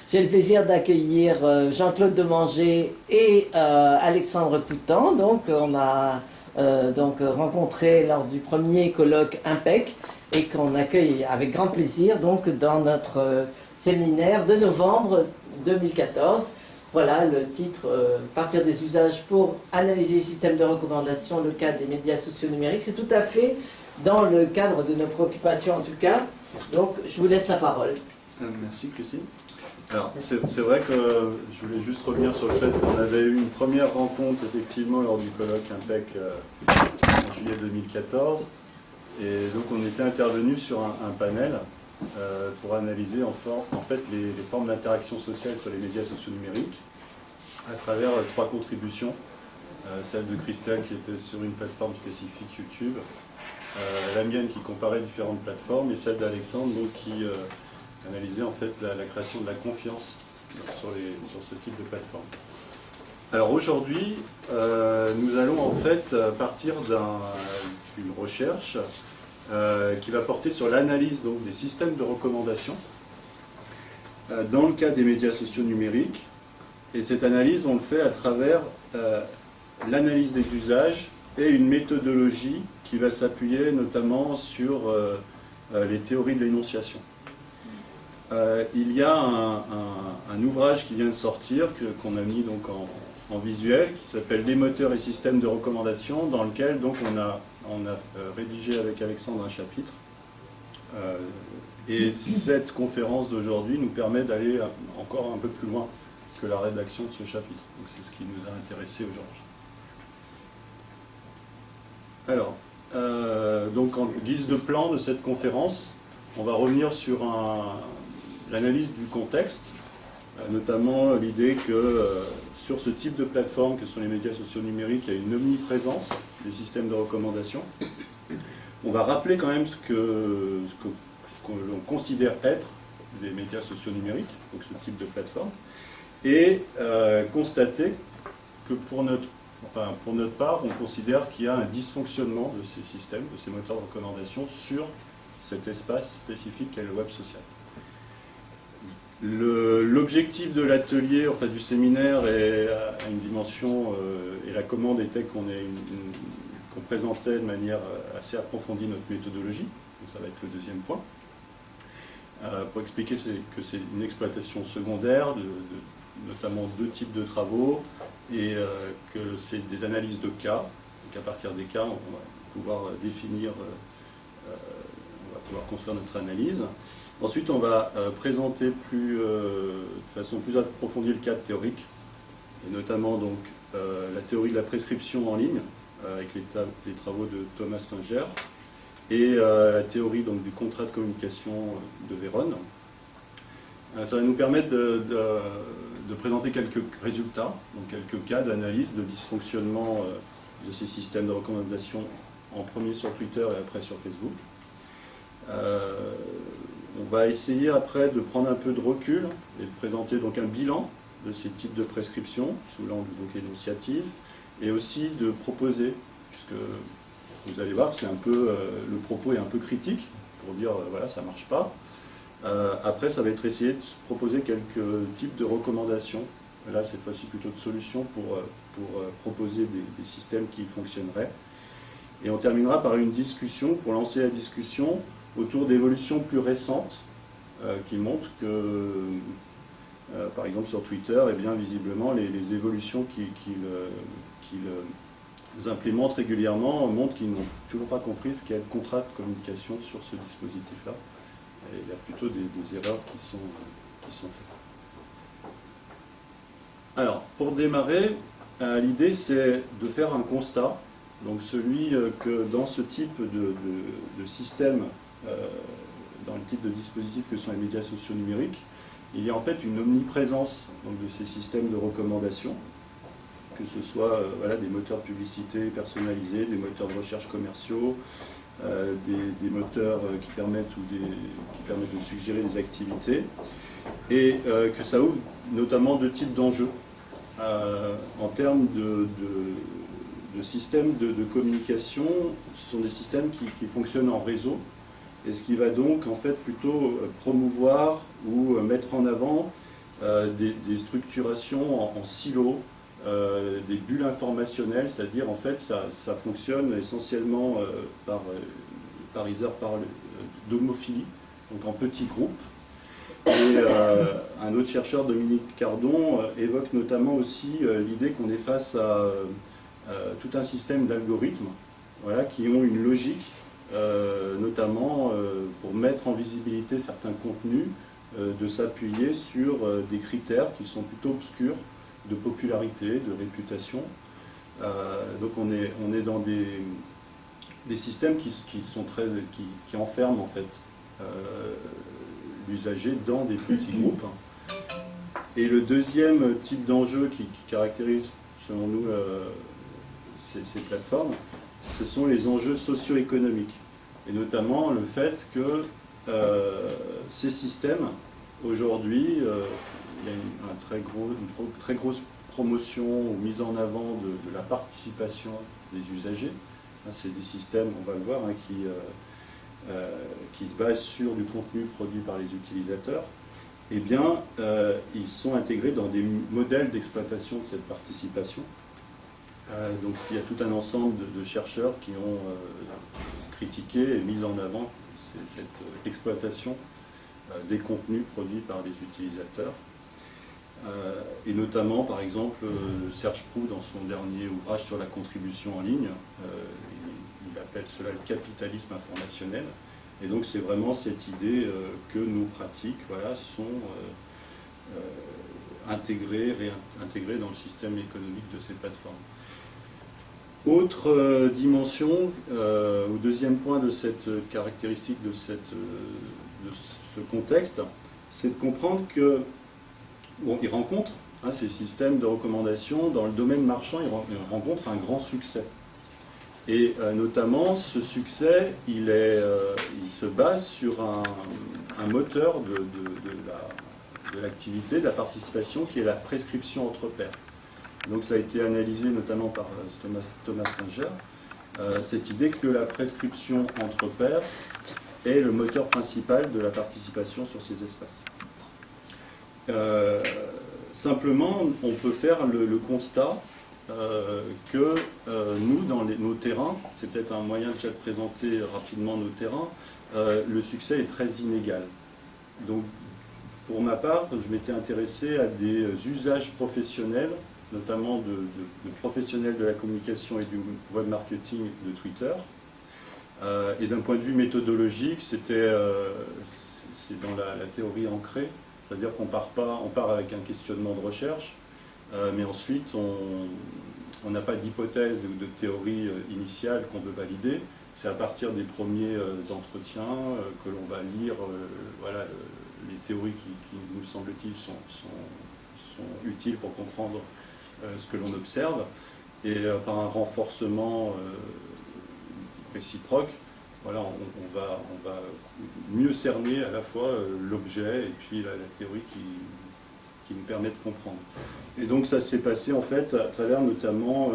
J'ai le plaisir d'accueillir Jean-Claude Demanger et Alexandre Coutan. Donc, on a rencontré lors du premier colloque IMPEC et qu'on accueille avec grand plaisir donc, dans notre séminaire de novembre 2014. Voilà le titre Partir des usages pour analyser les systèmes de recommandation, le cadre des médias sociaux numériques. C'est tout à fait dans le cadre de nos préoccupations en tout cas. Donc, je vous laisse la parole. Merci Christine. Alors, c'est vrai que je voulais juste revenir sur le fait qu'on avait eu une première rencontre effectivement lors du colloque IMPEC en juillet 2014. Et donc on était intervenu sur un panel pour analyser en fait les formes d'interaction sociale sur les médias sociaux numériques à travers trois contributions. Celle de Christelle qui était sur une plateforme spécifique YouTube, la mienne qui comparait différentes plateformes et celle d'Alexandre qui analysait en fait la création de la confiance sur ce type de plateforme. Alors aujourd'hui, nous allons en fait partir d'une recherche qui va porter sur l'analyse des systèmes de recommandation dans le cas des médias sociaux numériques. Et cette analyse, on le fait à travers l'analyse des usages et une méthodologie qui va s'appuyer notamment sur les théories de l'énonciation. Il y a un ouvrage qui vient de sortir, qu'on a mis donc en visuel, qui s'appelle « Les moteurs et systèmes de recommandation », dans lequel donc, on a rédigé avec Alexandre un chapitre. Et cette conférence d'aujourd'hui nous permet d'aller encore un peu plus loin que la rédaction de ce chapitre. Donc c'est ce qui nous a intéressés aujourd'hui. Alors, donc en guise de plan de cette conférence, on va revenir sur l'analyse du contexte, notamment l'idée que sur ce type de plateforme que sont les médias sociaux numériques, il y a une omniprésence des systèmes de recommandation. On va rappeler quand même ce qu'on considère être des médias sociaux numériques, donc ce type de plateforme, et constater que pour notre part, on considère qu'il y a un dysfonctionnement de ces systèmes, de ces moteurs de recommandation sur cet espace spécifique qu'est le web social. L'objectif de l'atelier, enfin du séminaire, est à une dimension, et la commande était qu'on présentait de manière assez approfondie notre méthodologie, donc ça va être le deuxième point, pour expliquer que c'est une exploitation secondaire, notamment deux types de travaux, et que c'est des analyses de cas, donc à partir des cas, on va pouvoir définir, on va pouvoir construire notre analyse. Ensuite, on va présenter de façon plus approfondie le cadre théorique, et notamment donc, la théorie de la prescription en ligne, avec les travaux de Thomas Stinger, et la théorie donc, du contrat de communication de Véronne. Ça va nous permettre de présenter quelques résultats, donc quelques cas d'analyse de dysfonctionnement de ces systèmes de recommandation, en premier sur Twitter et après sur Facebook. On va essayer après de prendre un peu de recul et de présenter donc un bilan de ces types de prescriptions sous l'angle énonciatif et aussi de proposer, puisque vous allez voir que c'est un peu, le propos est un peu critique pour dire voilà ça marche pas. Après ça va être essayer de proposer quelques types de recommandations, là cette fois-ci plutôt de solutions pour proposer des systèmes qui fonctionneraient. Et on terminera par une discussion, pour lancer la discussion, autour d'évolutions plus récentes qui montrent que, par exemple sur Twitter, eh bien, visiblement les évolutions qu'ils implémentent régulièrement montrent qu'ils n'ont toujours pas compris ce qu'est le contrat de communication sur ce dispositif-là. Et il y a plutôt des erreurs qui sont faites. Alors, pour démarrer, l'idée c'est de faire un constat, donc celui que dans ce type de système, dans le type de dispositif que sont les médias sociaux numériques, il y a en fait une omniprésence donc, de ces systèmes de recommandation, que ce soit des moteurs de publicité personnalisés, des moteurs de recherche commerciaux, des moteurs qui permettent de suggérer des activités, et que ça ouvre notamment deux types d'enjeux en termes de systèmes de communication. Ce sont des systèmes qui fonctionnent en réseau, et ce qui va donc en fait plutôt promouvoir ou mettre en avant des structurations en silos, des bulles informationnelles, c'est-à-dire en fait ça fonctionne essentiellement par d'homophilie, donc en petits groupes. Et un autre chercheur, Dominique Cardon, évoque notamment aussi l'idée qu'on est face à tout un système d'algorithmes, voilà, qui ont une logique, notamment pour mettre en visibilité certains contenus, de s'appuyer sur des critères qui sont plutôt obscurs, de popularité, de réputation. Donc on est dans des systèmes qui enferment en fait l'usager dans des petits groupes. Et le deuxième type d'enjeu qui caractérise, selon nous, ces plateformes, ce sont les enjeux socio-économiques. Et notamment le fait que ces systèmes, aujourd'hui, il y a une très grosse promotion ou mise en avant de la participation des usagers. C'est des systèmes, on va le voir, hein, qui se basent sur du contenu produit par les utilisateurs. Eh bien, ils sont intégrés dans des modèles d'exploitation de cette participation. Donc il y a tout un ensemble de chercheurs qui ont critiqué et mis en avant cette exploitation des contenus produits par les utilisateurs. Et notamment, par exemple, Serge Proulx, dans son dernier ouvrage sur la contribution en ligne, il appelle cela le capitalisme informationnel. Et donc c'est vraiment cette idée que nos pratiques, voilà, sont réintégrées dans le système économique de ces plateformes. Autre dimension, ou deuxième point de cette caractéristique de ce contexte, c'est de comprendre que ils rencontrent, hein, ces systèmes de recommandation dans le domaine marchand, ils rencontrent un grand succès. Et notamment, ce succès, il se base sur un moteur de l'activité, de la participation, qui est la prescription entre pairs. Donc ça a été analysé notamment par Thomas Stranger, cette idée que la prescription entre pairs est le moteur principal de la participation sur ces espaces. Simplement, on peut faire le constat que nous, dans nos terrains, c'est peut-être un moyen déjà de présenter rapidement nos terrains, le succès est très inégal. Donc, pour ma part, je m'étais intéressé à des usages professionnels, notamment de professionnels de la communication et du web marketing de Twitter. Et d'un point de vue méthodologique, c'est dans la théorie ancrée, c'est-à-dire qu'on part avec un questionnement de recherche, mais ensuite on n'a pas d'hypothèse ou de théorie initiale qu'on veut valider. C'est à partir des premiers entretiens que l'on va lire voilà, les théories qui nous semble-t-il sont utiles pour comprendre ce que l'on observe, et par un renforcement réciproque, voilà, on va mieux cerner à la fois l'objet et puis la théorie qui nous permet de comprendre. Et donc ça s'est passé en fait à travers notamment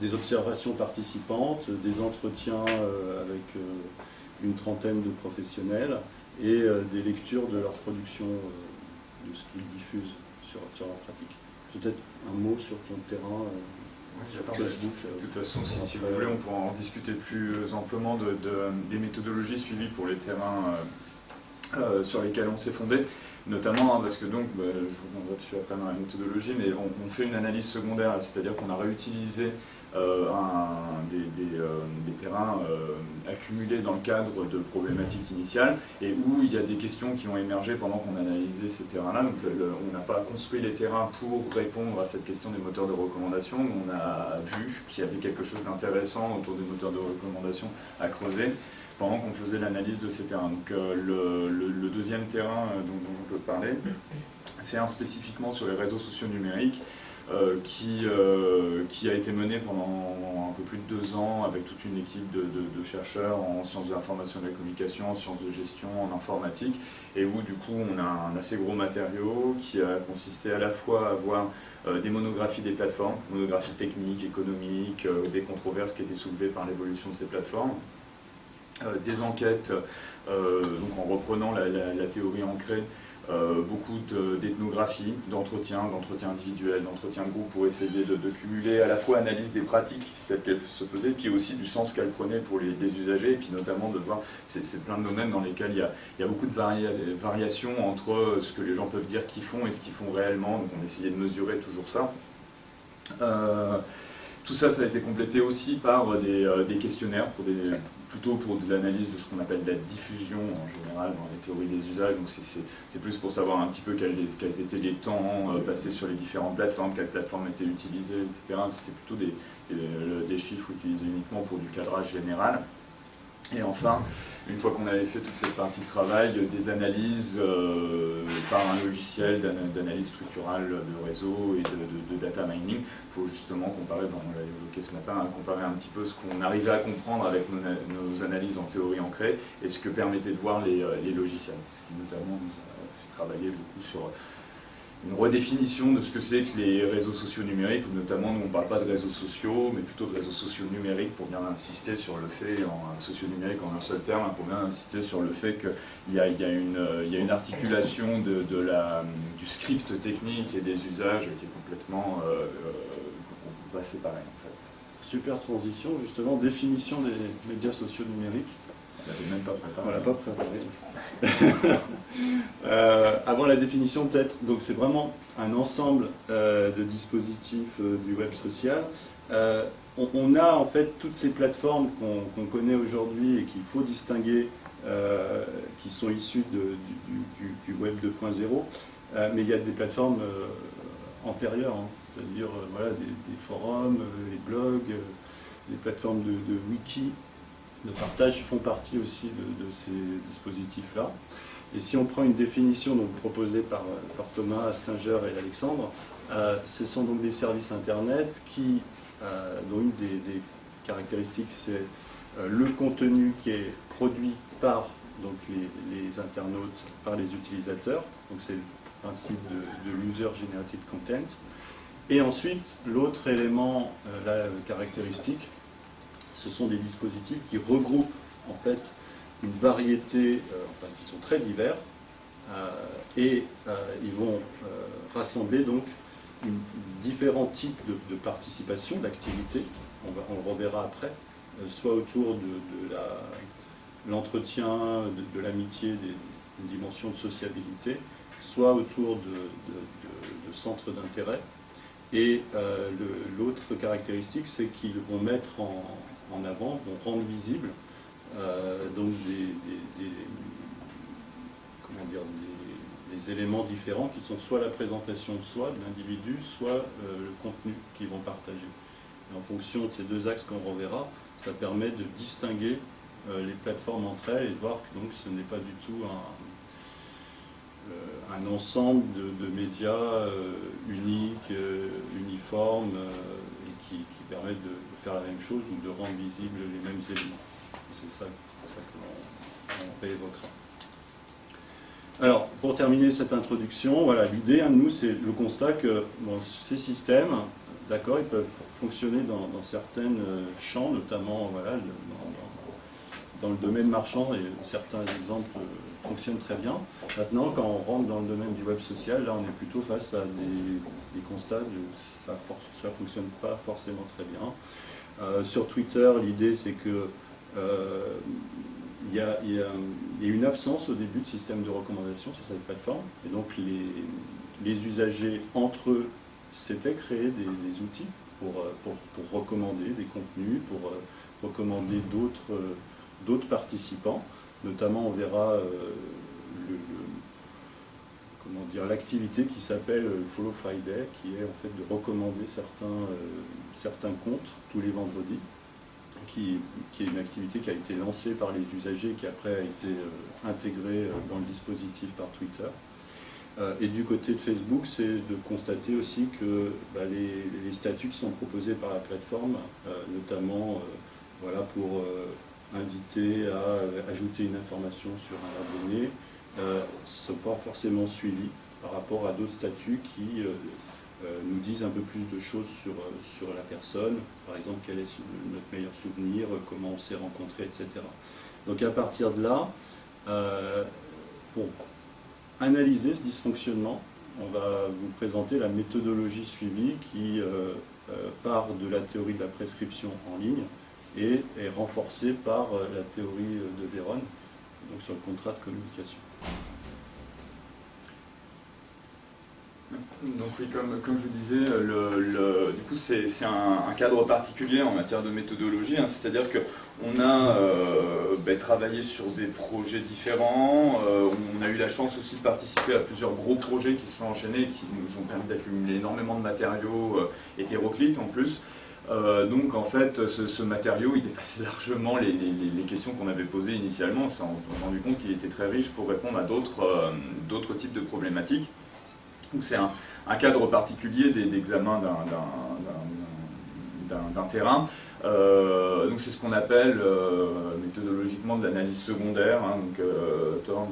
des observations participantes, des entretiens avec une trentaine de professionnels et des lectures de leur production, de ce qu'ils diffusent sur leur pratique. Peut-être un mot sur ton terrain. Facebook. De toute façon, si vous voulez, on pourra en discuter plus amplement des méthodologies suivies pour les terrains sur lesquels on s'est fondé, notamment parce que donc, je vous reviendrai dessus après dans la méthodologie, mais on fait une analyse secondaire, c'est-à-dire qu'on a réutilisé des terrains accumulés dans le cadre de problématiques initiales et où il y a des questions qui ont émergé pendant qu'on analysait ces terrains-là. Donc on n'a pas construit les terrains pour répondre à cette question des moteurs de recommandation, mais on a vu qu'il y avait quelque chose d'intéressant autour des moteurs de recommandation à creuser pendant qu'on faisait l'analyse de ces terrains. Donc le deuxième terrain dont je peux parler, c'est spécifiquement sur les réseaux sociaux numériques, qui a été mené pendant un peu plus de 2 ans avec toute une équipe de chercheurs en sciences de l'information et de la communication, en sciences de gestion, en informatique, et où du coup on a un assez gros matériau qui a consisté à la fois à avoir des monographies des plateformes, monographies techniques, économiques, des controverses qui étaient soulevées par l'évolution de ces plateformes, des enquêtes, donc en reprenant la théorie ancrée, beaucoup d'ethnographie, d'entretien individuel, d'entretien de groupe pour essayer de cumuler à la fois analyse des pratiques telles qu'elles se faisaient, puis aussi du sens qu'elles prenaient pour les usagers, et puis notamment de voir, c'est plein de domaines dans lesquels il y a beaucoup de variations entre ce que les gens peuvent dire qu'ils font et ce qu'ils font réellement, donc on essayait de mesurer toujours ça. Tout ça, ça a été complété aussi par des questionnaires, plutôt pour de l'analyse de ce qu'on appelle la diffusion en général dans les théories des usages. Donc c'est plus pour savoir un petit peu quels étaient les temps passés sur les différentes plateformes, quelles plateformes étaient utilisées, etc. C'était plutôt des chiffres utilisés uniquement pour du cadrage général. Et enfin, une fois qu'on avait fait toute cette partie de travail, des analyses par un logiciel d'analyse structurale de réseau et de data mining pour justement comparer, on l'a évoqué ce matin, comparer un petit peu ce qu'on arrivait à comprendre avec nos analyses en théorie ancrée et ce que permettaient de voir les logiciels. Ce qui notamment nous a fait travailler beaucoup sur une redéfinition de ce que c'est que les réseaux sociaux numériques, où notamment nous on ne parle pas de réseaux sociaux, mais plutôt de réseaux sociaux numériques pour bien insister sur le fait, en sociaux numériques en un seul terme, pour bien insister sur le fait qu'il y a une articulation du script technique et des usages qui est complètement qu'on ne peut pas séparer en fait. Super transition, justement, définition des médias sociaux numériques. On l'avait même pas préparé. On l'a pas préparé. Avant la définition, peut-être, donc c'est vraiment un ensemble de dispositifs du web social. On a en fait toutes ces plateformes qu'on connaît aujourd'hui et qu'il faut distinguer, qui sont issues du web 2.0, mais il y a des plateformes antérieures, hein, c'est-à-dire voilà, des forums, les blogs, les plateformes de wiki, de partage font partie aussi de ces dispositifs-là. Et si on prend une définition donc, proposée par Thomas, Stinger et Alexandre, ce sont donc des services Internet dont une des caractéristiques, c'est le contenu qui est produit par donc, les internautes, par les utilisateurs. Donc c'est le principe de l'user generated content. Et ensuite, l'autre élément, la caractéristique, ce sont des dispositifs qui regroupent en fait une variété, qui sont très divers, et ils vont rassembler donc différents types de participation, d'activité, on le reverra après, soit autour de l'entretien, de l'amitié, d'une dimension de sociabilité, soit autour de centres d'intérêt. Et l'autre caractéristique, c'est qu'ils vont mettre en avant, vont rendre visibles donc des éléments différents qui sont soit la présentation de soi, de l'individu, soit le contenu qu'ils vont partager. Et en fonction de ces deux axes qu'on reverra, ça permet de distinguer les plateformes entre elles et de voir que donc, ce n'est pas du tout un ensemble de médias uniques, uniformes, et qui permettent de faire la même chose ou de rendre visibles les mêmes éléments. C'est ça qu'on réévoquera. Alors, pour terminer cette introduction, voilà, l'idée, nous, c'est le constat que ces systèmes, d'accord, ils peuvent fonctionner dans certains champs, notamment voilà, dans le domaine marchand, et certains exemples fonctionnent très bien. Maintenant, quand on rentre dans le domaine du web social, là, on est plutôt face à des constats de ça ne fonctionne pas forcément très bien. Sur Twitter, l'idée, c'est que il y a une absence au début de système de recommandation sur cette plateforme, et donc les usagers entre eux s'étaient créés des outils pour recommander des contenus, pour recommander d'autres participants. Notamment, on verra l'activité qui s'appelle Follow Friday, qui est en fait de recommander certains comptes tous les vendredis, qui est une activité qui a été lancée par les usagers, qui après a été intégrée dans le dispositif par Twitter. Et du côté de Facebook, c'est de constater aussi que les statuts qui sont proposés par la plateforme, notamment voilà, pour inviter à ajouter une information sur un abonné, ne sont pas forcément suivis par rapport à d'autres statuts qui nous disent un peu plus de choses sur la personne, par exemple quel est notre meilleur souvenir, comment on s'est rencontrés, etc. Donc à partir de là, pour analyser ce dysfonctionnement, on va vous présenter la méthodologie suivie qui part de la théorie de la prescription en ligne et est renforcée par la théorie de Véron, donc sur le contrat de communication. Donc oui, comme je vous disais, du coup c'est un cadre particulier en matière de méthodologie, hein, c'est-à-dire qu'on a travaillé sur des projets différents, on a eu la chance aussi de participer à plusieurs gros projets qui se sont enchaînés et qui nous ont permis d'accumuler énormément de matériaux hétéroclites en plus. Donc en fait, ce matériau, il dépassait largement les questions qu'on avait posées initialement. On s'est rendu compte qu'il était très riche pour répondre à d'autres types de problématiques. Donc c'est un cadre particulier d'examen d'un terrain. Donc c'est ce qu'on appelle méthodologiquement de l'analyse secondaire. Hein. Donc Thorne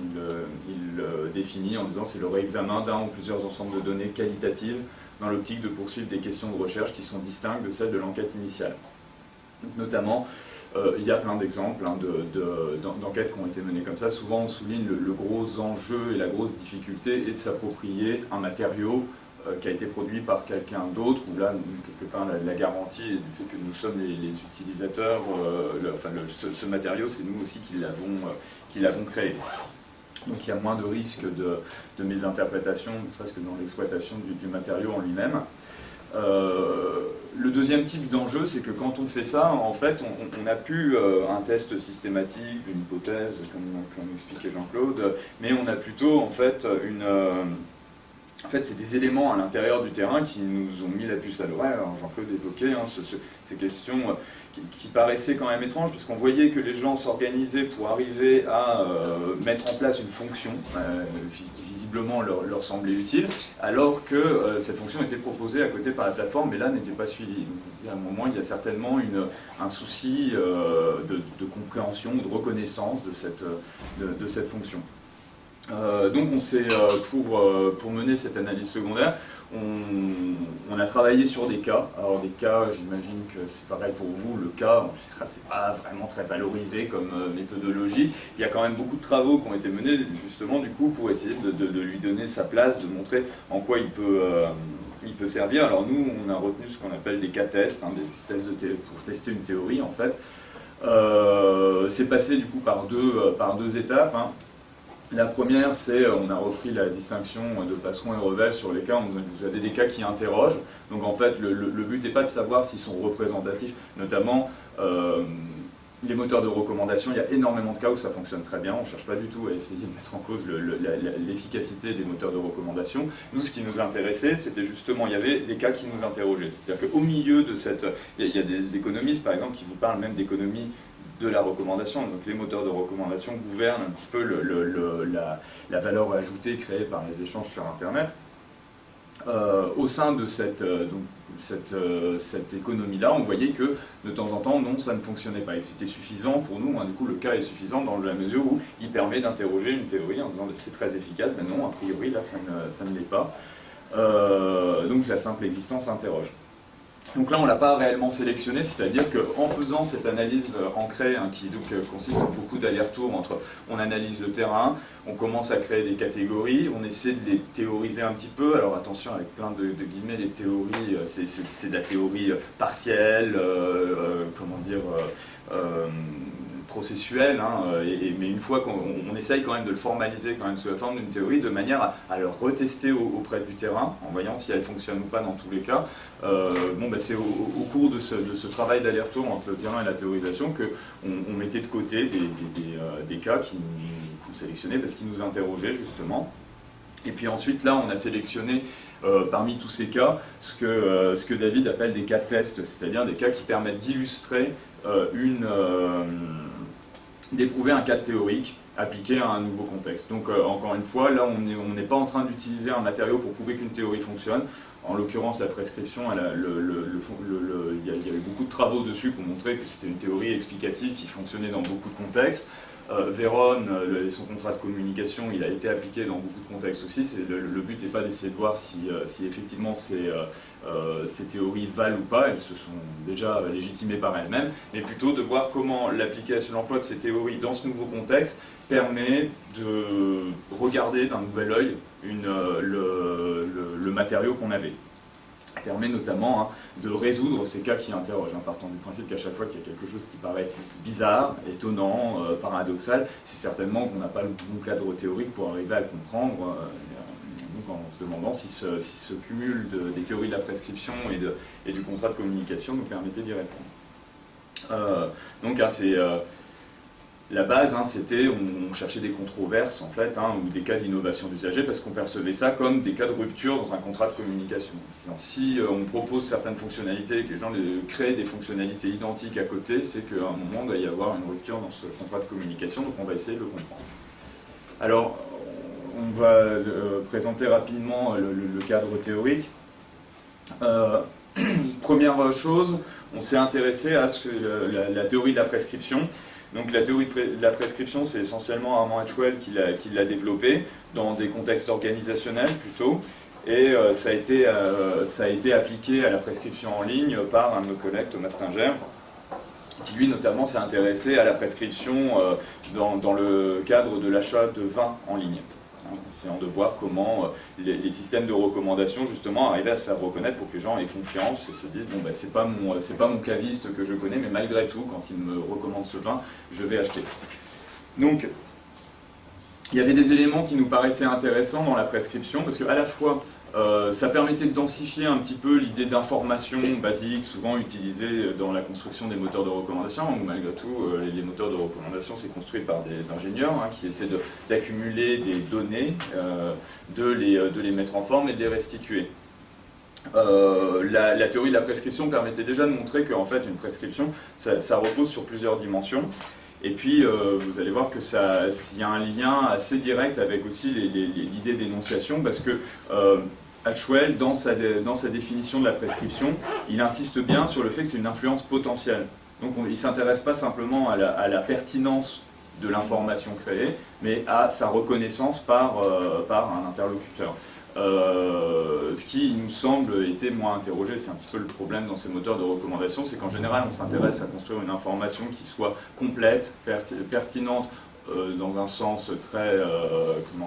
il définit en disant c'est le réexamen d'un ou plusieurs ensembles de données qualitatives dans l'optique de poursuivre des questions de recherche qui sont distinctes de celles de l'enquête initiale. Donc, notamment, il y a plein d'exemples hein, d'enquêtes qui ont été menées comme ça. Souvent, on souligne le gros enjeu et la grosse difficulté est de s'approprier un matériau qui a été produit par quelqu'un d'autre, où là, quelque part, la garantie du fait que nous sommes les utilisateurs, ce matériau, c'est nous aussi qui l'avons créé. Donc il y a moins de risques de mésinterprétation, ne serait-ce que dans l'exploitation du matériau en lui-même. Le deuxième type d'enjeu, c'est que quand on fait ça, en fait, on n'a plus un test systématique, une hypothèse, comme expliquait Jean-Claude, mais on a plutôt, en fait, c'est des éléments à l'intérieur du terrain qui nous ont mis la puce à l'oreille. Alors Jean-Claude évoquait hein, ces questions qui paraissaient quand même étranges, parce qu'on voyait que les gens s'organisaient pour arriver à mettre en place une fonction qui visiblement leur semblait utile, alors que cette fonction était proposée à côté par la plateforme, mais là n'était pas suivie. Donc, à un moment, il y a certainement un souci de compréhension, de reconnaissance de cette fonction. Donc on s'est, pour mener cette analyse secondaire, on a travaillé sur des cas. Alors des cas, j'imagine que c'est pareil pour vous, le cas, c'est pas vraiment très valorisé comme méthodologie. Il y a quand même beaucoup de travaux qui ont été menés justement du coup pour essayer de lui donner sa place, de montrer en quoi il peut servir. Alors nous, on a retenu ce qu'on appelle des cas tests, hein, des tests pour tester une théorie en fait. C'est passé du coup par deux étapes. Hein. La première, c'est, on a repris la distinction de Passeron et Revel sur les cas, vous avez des cas qui interrogent, donc en fait le but n'est pas de savoir s'ils sont représentatifs, notamment les moteurs de recommandation, il y a énormément de cas où ça fonctionne très bien, on ne cherche pas du tout à essayer de mettre en cause l'efficacité des moteurs de recommandation. Nous, ce qui nous intéressait, c'était justement, il y avait des cas qui nous interrogeaient, c'est-à-dire qu'au milieu de cette... Il y a des économistes, par exemple, qui vous parlent même d'économie de la recommandation, donc les moteurs de recommandation gouvernent un petit peu la valeur ajoutée créée par les échanges sur Internet. Au sein de cette économie-là, on voyait que de temps en temps, non, ça ne fonctionnait pas. Et c'était suffisant pour nous, hein, du coup le cas est suffisant dans la mesure où il permet d'interroger une théorie en disant c'est très efficace, mais non, a priori là ça ne l'est pas. Donc la simple existence interroge. Donc là, on ne l'a pas réellement sélectionné, c'est-à-dire qu'en faisant cette analyse ancrée, hein, qui donc consiste en beaucoup d'allers-retours entre on analyse le terrain, on commence à créer des catégories, on essaie de les théoriser un petit peu. Alors attention, avec plein de guillemets, les théories, c'est de la théorie partielle, processuelle, hein, mais une fois qu'on essaye quand même de le formaliser quand même sous la forme d'une théorie, de manière à le retester auprès du terrain, en voyant si elle fonctionne ou pas dans tous les cas. C'est au cours de ce travail d'aller-retour entre le terrain et la théorisation qu'on mettait de côté des cas qui nous sélectionnaient parce qu'ils nous interrogeaient justement. Et puis ensuite, là, on a sélectionné parmi tous ces cas ce que David appelle des cas tests, c'est-à-dire des cas qui permettent d'illustrer d'éprouver un cas théorique appliqué à un nouveau contexte. Donc encore une fois, là on n'est pas en train d'utiliser un matériau pour prouver qu'une théorie fonctionne. En l'occurrence, la prescription, il y a eu beaucoup de travaux dessus pour montrer que c'était une théorie explicative qui fonctionnait dans beaucoup de contextes. Véron et son contrat de communication, il a été appliqué dans beaucoup de contextes aussi. Le but n'est pas d'essayer de voir si effectivement ces théories valent ou pas, elles se sont déjà légitimées par elles-mêmes, mais plutôt de voir comment l'emploi de ces théories dans ce nouveau contexte permet de regarder d'un nouvel œil le matériau qu'on avait. Permet notamment de résoudre ces cas qui interrogent, partant du principe qu'à chaque fois qu'il y a quelque chose qui paraît bizarre, étonnant, paradoxal, c'est certainement qu'on n'a pas le bon cadre théorique pour arriver à le comprendre, donc en se demandant si ce cumul des théories de la prescription et du contrat de communication nous permettait d'y répondre. Donc c'est... La base, c'était, on cherchait des controverses en fait, ou des cas d'innovation d'usager parce qu'on percevait ça comme des cas de rupture dans un contrat de communication. Si on propose certaines fonctionnalités et que les gens créent des fonctionnalités identiques à côté, c'est qu'à un moment, il doit y avoir une rupture dans ce contrat de communication, donc on va essayer de le comprendre. Alors, on va présenter rapidement le cadre théorique. Première chose, on s'est intéressé à la théorie de la prescription. Donc la théorie de la prescription, c'est essentiellement Armand Hatchwell qui l'a développée, dans des contextes organisationnels plutôt, et ça a été appliqué à la prescription en ligne par un de nos collègues, Thomas Stinger, qui lui notamment s'est intéressé à la prescription dans le cadre de l'achat de vin en ligne. Essayant de voir comment les systèmes de recommandation justement arrivaient à se faire reconnaître pour que les gens aient confiance et se disent bon c'est pas mon caviste que je connais, mais malgré tout quand il me recommande ce vin, je vais acheter. Donc il y avait des éléments qui nous paraissaient intéressants dans la prescription parce qu'à la fois ça permettait de densifier un petit peu l'idée d'information basique, souvent utilisée dans la construction des moteurs de recommandation, où malgré tout, les moteurs de recommandation, c'est construit par des ingénieurs qui essaient d'accumuler des données, de les mettre en forme et de les restituer. La théorie de la prescription permettait déjà de montrer qu'en fait, une prescription, ça repose sur plusieurs dimensions. Et puis, vous allez voir que il y a un lien assez direct avec aussi l'idée d'énonciation, parce que Hatchwell, dans sa définition de la prescription, il insiste bien sur le fait que c'est une influence potentielle. Donc il ne s'intéresse pas simplement à la pertinence de l'information créée, mais à sa reconnaissance par un interlocuteur. Ce qui nous semble était moins interrogé, c'est un petit peu le problème dans ces moteurs de recommandation, c'est qu'en général on s'intéresse à construire une information qui soit complète, pertinente, dans un sens très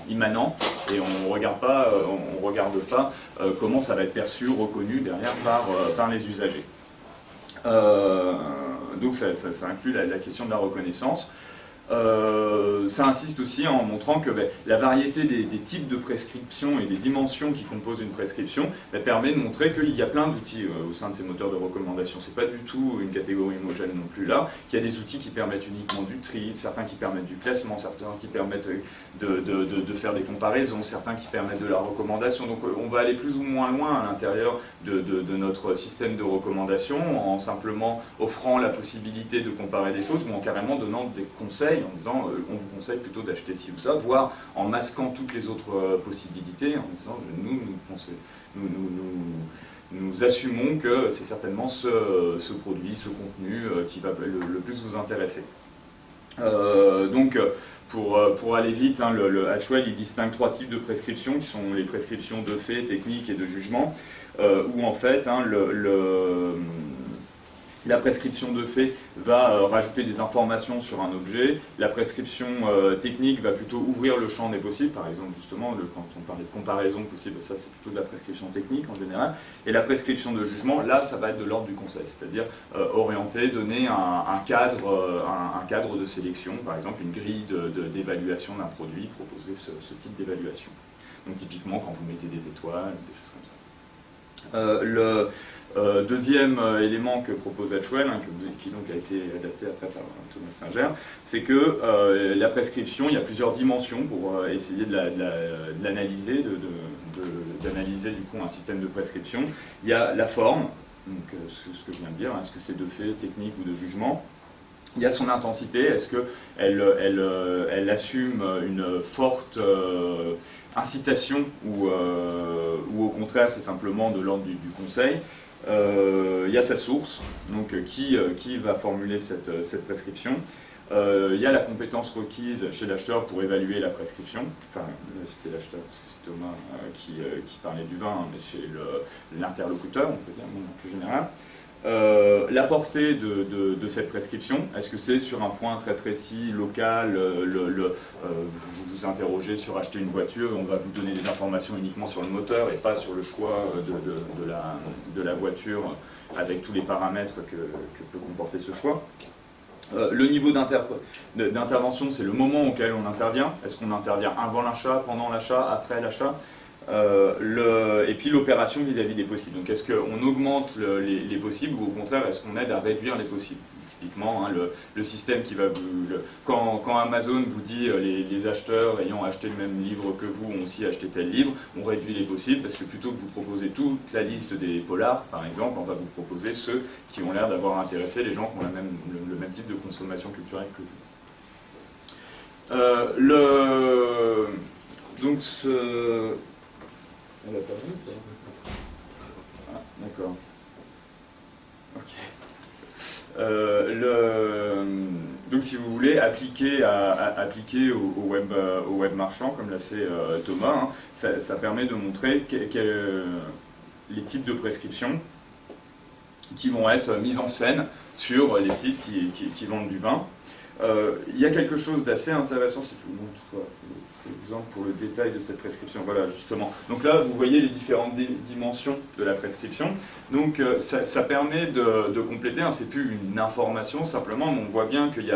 immanent, et on ne regarde pas comment ça va être perçu, reconnu derrière par les usagers. Donc ça inclut la question de la reconnaissance. Ça insiste aussi en montrant que la variété des types de prescriptions et des dimensions qui composent une prescription permet de montrer qu'il y a plein d'outils au sein de ces moteurs de recommandation. C'est pas du tout une catégorie homogène non plus là, qu'il y a des outils qui permettent uniquement du tri, certains qui permettent du classement, certains qui permettent de faire des comparaisons, certains qui permettent de la recommandation. Donc on va aller plus ou moins loin à l'intérieur de notre système de recommandation en simplement offrant la possibilité de comparer des choses ou en carrément donnant des conseils en disant on vous conseille plutôt d'acheter ci ou ça, voire en masquant toutes les autres possibilités en disant nous assumons que c'est certainement ce produit, ce contenu qui va le plus vous intéresser. Donc pour aller vite, le Hatchwell il distingue trois types de prescriptions qui sont les prescriptions de fait, technique et de jugement, où en fait la prescription de fait va rajouter des informations sur un objet. La prescription technique va plutôt ouvrir le champ des possibles. Par exemple, justement, quand on parlait de comparaison possible, ça c'est plutôt de la prescription technique en général. Et la prescription de jugement, là, ça va être de l'ordre du conseil, c'est-à-dire orienter, donner un cadre de sélection, par exemple une grille d'évaluation d'un produit, proposer ce type d'évaluation. Donc typiquement quand vous mettez des étoiles, des choses comme ça. Deuxième élément que propose Hatchwell, qui donc a été adapté après par Thomas Stinger, c'est que la prescription, il y a plusieurs dimensions pour essayer de l'analyser, d'analyser du coup un système de prescription. Il y a la forme, donc ce que je viens de dire, est-ce que c'est de fait, technique ou de jugement. Il y a son intensité, est-ce qu'elle assume une forte incitation ou au contraire c'est simplement de l'ordre du conseil. Il y a sa source, donc qui va formuler cette prescription. Il y a la compétence requise chez l'acheteur pour évaluer la prescription. Enfin, c'est l'acheteur, parce que c'est Thomas qui parlait du vin, mais chez l'interlocuteur, on peut dire, en plus général. La portée de cette prescription, est-ce que c'est sur un point très précis, local, vous vous interrogez sur acheter une voiture, on va vous donner des informations uniquement sur le moteur et pas sur le choix de la voiture avec tous les paramètres que peut comporter ce choix. Le niveau d'intervention, c'est le moment auquel on intervient. Est-ce qu'on intervient avant l'achat, pendant l'achat, après l'achat? Et puis l'opération vis-à-vis des possibles. Donc est-ce qu'on augmente les possibles ou au contraire est-ce qu'on aide à réduire les possibles? Typiquement, hein, le système qui va vous... Quand Amazon vous dit les acheteurs ayant acheté le même livre que vous ont aussi acheté tel livre, on réduit les possibles parce que plutôt que vous proposer toute la liste des polars, par exemple, on va vous proposer ceux qui ont l'air d'avoir intéressé les gens qui ont le même type de consommation culturelle que vous. Donc elle a pas vu ou pas? Ah, d'accord. Ok. Donc si vous voulez appliquer au web marchand, comme l'a fait Thomas, hein, ça permet de montrer les types de prescriptions qui vont être mises en scène sur les sites qui vendent du vin. Il y a quelque chose d'assez intéressant, si je vous montre exemple pour le détail de cette prescription. Voilà, justement. Donc là, vous voyez les différentes dimensions de la prescription. Donc ça permet de compléter, hein, c'est plus une information simplement, mais on voit bien qu'il y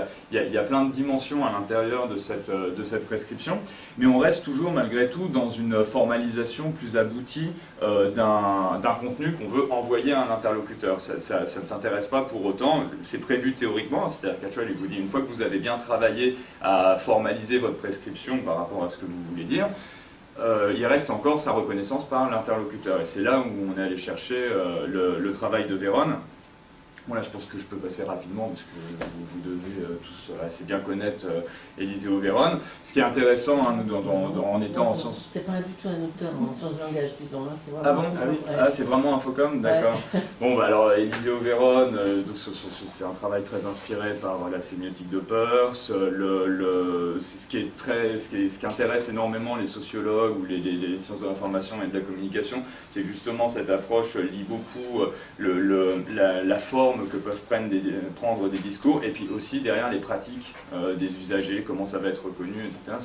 a plein de dimensions à l'intérieur de cette prescription, mais on reste toujours malgré tout dans une formalisation plus aboutie d'un contenu qu'on veut envoyer à un interlocuteur. Ça ne s'intéresse pas pour autant, c'est prévu théoriquement, c'est-à-dire qu'Achol il vous dit une fois que vous avez bien travaillé à formaliser votre prescription par rapport à ce que vous voulez dire, il reste encore sa reconnaissance par l'interlocuteur. Et c'est là où on est allé chercher le travail de Vérone. Voilà, je pense que je peux passer rapidement parce que vous devez tous assez bien connaître Éliseo Vérone. Ce qui est intéressant hein, en étant en sciences... C'est pas du tout un auteur en sciences de langage, disons. Hein. C'est vraiment ah bon ah, oui. Ah, c'est vraiment un Infocom, d'accord. Ouais. Bon, bah alors Éliseo Vérone, c'est un travail très inspiré par la sémiotique de Peirce. Ce qui intéresse énormément les sociologues ou les sciences de l'information et de la communication, c'est justement cette approche lie beaucoup la forme que peuvent prendre des discours, et puis aussi derrière les pratiques des usagers, comment ça va être reconnu, etc.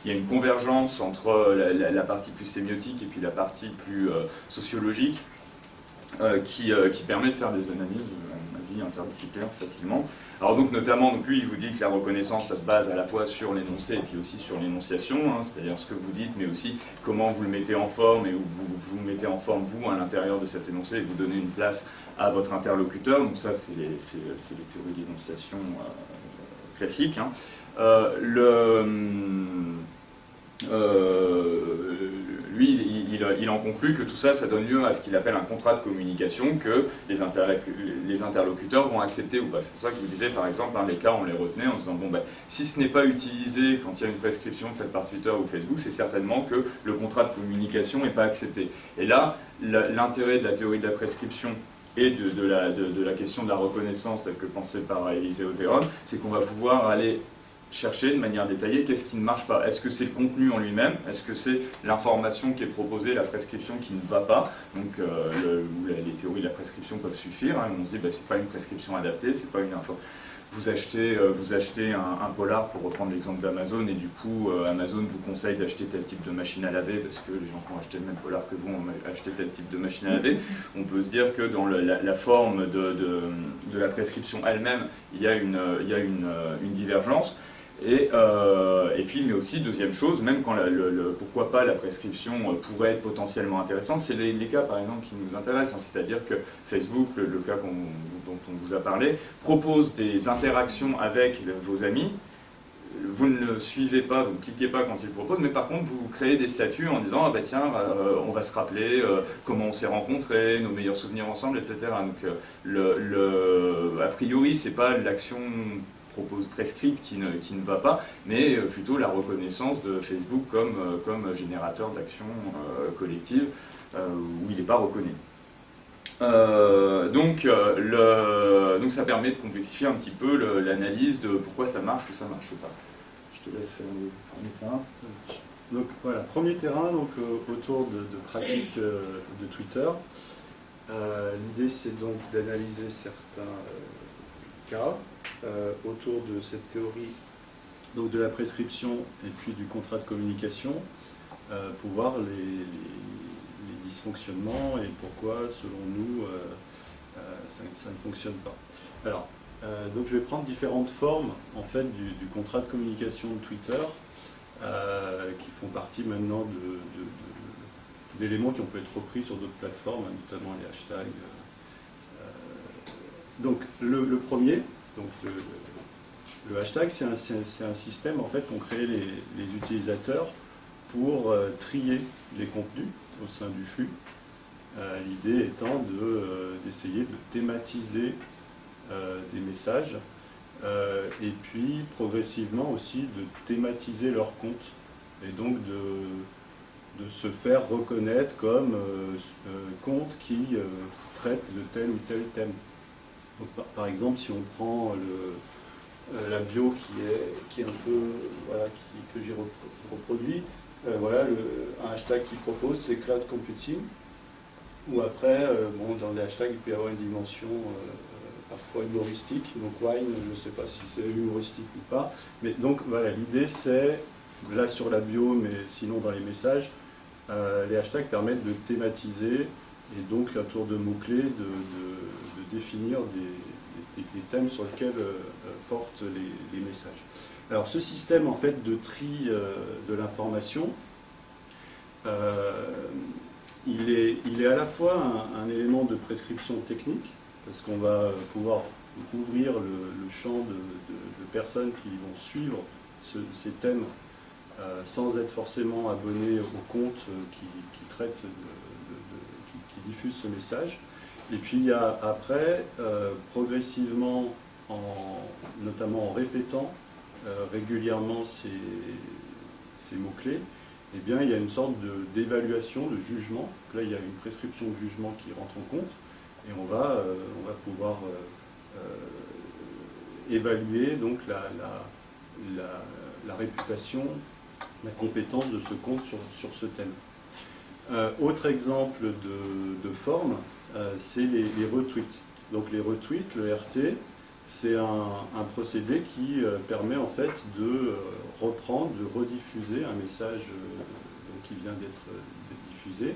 Il y a une convergence entre la partie plus sémiotique et puis la partie plus sociologique qui permet de faire des analyses, à mon avis, interdisciplinaires facilement. Alors donc notamment, lui il vous dit que la reconnaissance ça se base à la fois sur l'énoncé et puis aussi sur l'énonciation, hein, c'est-à-dire ce que vous dites, mais aussi comment vous le mettez en forme et où vous mettez en forme vous à l'intérieur de cet énoncé et vous donnez une place à votre interlocuteur. Donc ça c'est les théories d'énonciation classiques. Hein. Lui, il en conclut que tout ça, ça donne lieu à ce qu'il appelle un contrat de communication que les interlocuteurs vont accepter ou pas. C'est pour ça que je vous disais, par exemple, les cas, on les retenait en se disant, bon, ben, si ce n'est pas utilisé quand il y a une prescription faite par Twitter ou Facebook, c'est certainement que le contrat de communication n'est pas accepté. Et là, l'intérêt de la théorie de la prescription et de la question de la reconnaissance, telle que pensée par Éliseo Vérone, c'est qu'on va pouvoir aller chercher de manière détaillée qu'est-ce qui ne marche pas. Est-ce que c'est le contenu en lui-même? Est-ce que c'est l'information qui est proposée, la prescription qui ne va pas? Donc les théories de la prescription peuvent suffire. Hein. On se dit c'est pas une prescription adaptée, c'est pas une info. Vous achetez un polar, pour reprendre l'exemple d'Amazon, et du coup Amazon vous conseille d'acheter tel type de machine à laver parce que les gens qui ont acheté le même polar que vous ont acheté tel type de machine à laver. On peut se dire que dans la forme de la prescription elle-même, il y a une divergence. Et puis, mais aussi, deuxième chose, même quand pourquoi pas la prescription pourrait être potentiellement intéressante, c'est les cas par exemple qui nous intéressent, hein, c'est-à-dire que Facebook, le cas dont on vous a parlé, propose des interactions avec vos amis. Vous ne le suivez pas, vous ne cliquez pas quand il propose, mais par contre vous créez des statuts en disant ah bah tiens, on va se rappeler comment on s'est rencontrés, nos meilleurs souvenirs ensemble, etc. Donc a priori c'est pas l'action prescrite qui ne va pas, mais plutôt la reconnaissance de Facebook comme générateur d'action collective où il n'est pas reconnu. Donc ça permet de complexifier un petit peu l'analyse de pourquoi ça marche ou ça marche pas. Je te laisse faire le premier terrain. Donc voilà, premier terrain donc, autour de pratiques de Twitter. L'idée c'est donc d'analyser certains cas autour de cette théorie donc de la prescription et puis du contrat de communication pour voir les dysfonctionnements et pourquoi selon nous ça ne fonctionne pas. Alors donc je vais prendre différentes formes en fait du contrat de communication de Twitter qui font partie maintenant d'éléments qui ont pu être repris sur d'autres plateformes, notamment les hashtags. Donc le premier, donc le hashtag, c'est un système en fait qu'ont créé les utilisateurs pour trier les contenus au sein du flux. L'idée étant d'essayer de thématiser des messages et puis progressivement aussi de thématiser leur compte et donc de se faire reconnaître comme compte qui traite de tel ou tel thème. Donc, par exemple, si on prend la bio qui est un peu voilà, que j'ai reproduit, voilà, un hashtag qu'il propose, c'est cloud computing. Ou après, bon, dans les hashtags, il peut y avoir une dimension parfois humoristique. Donc wine, je ne sais pas si c'est humoristique ou pas. Mais donc voilà, l'idée c'est, là sur la bio, mais sinon dans les messages, les hashtags permettent de thématiser et donc un tour de mots-clés de définir des thèmes sur lesquels portent les messages. Alors ce système en fait de tri de l'information, il est à la fois un élément de prescription technique, parce qu'on va pouvoir ouvrir le champ de personnes qui vont suivre ces thèmes sans être forcément abonnés au compte qui traite, qui diffuse ce message. Et puis il y a après, progressivement, notamment en répétant régulièrement ces mots-clés, eh bien, il y a une sorte d'évaluation, de jugement. Donc là, il y a une prescription de jugement qui rentre en compte, et on va pouvoir évaluer donc la réputation, la compétence de ce compte sur ce thème. Autre exemple de forme, c'est les retweets. Donc les retweets, le RT, c'est un procédé qui permet en fait de reprendre, de rediffuser un message qui vient d'être diffusé.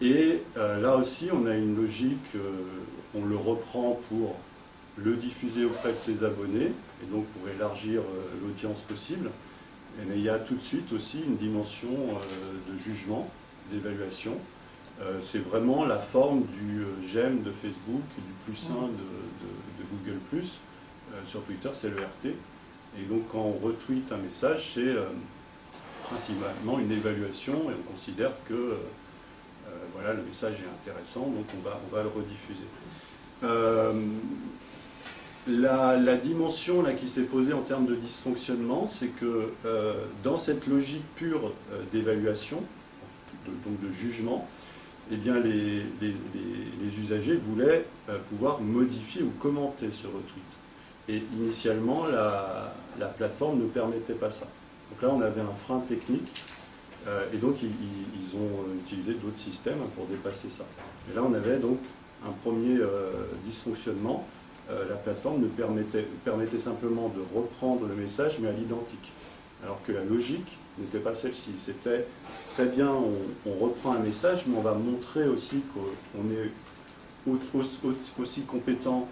Et là aussi, on a une logique, on le reprend pour le diffuser auprès de ses abonnés, et donc pour élargir l'audience possible. Mais il y a tout de suite aussi une dimension de jugement, d'évaluation. C'est vraiment la forme du j'aime de Facebook, du plus 1 de Google+. Sur Twitter, c'est le RT. Et donc quand on retweet un message, c'est principalement une évaluation, et on considère que voilà, le message est intéressant, donc on va le rediffuser. La dimension là, qui s'est posée en termes de dysfonctionnement, c'est que dans cette logique pure d'évaluation, donc de jugement, eh bien les usagers voulaient pouvoir modifier ou commenter ce retweet. Et initialement, la plateforme ne permettait pas ça. Donc là, on avait un frein technique, et donc ils ont utilisé d'autres systèmes pour dépasser ça. Et là, on avait donc un premier dysfonctionnement. La plateforme ne permettait simplement de reprendre le message, mais à l'identique. Alors que la logique n'était pas celle-ci. C'était très bien, on reprend un message, mais on va montrer aussi qu'on est aussi compétent,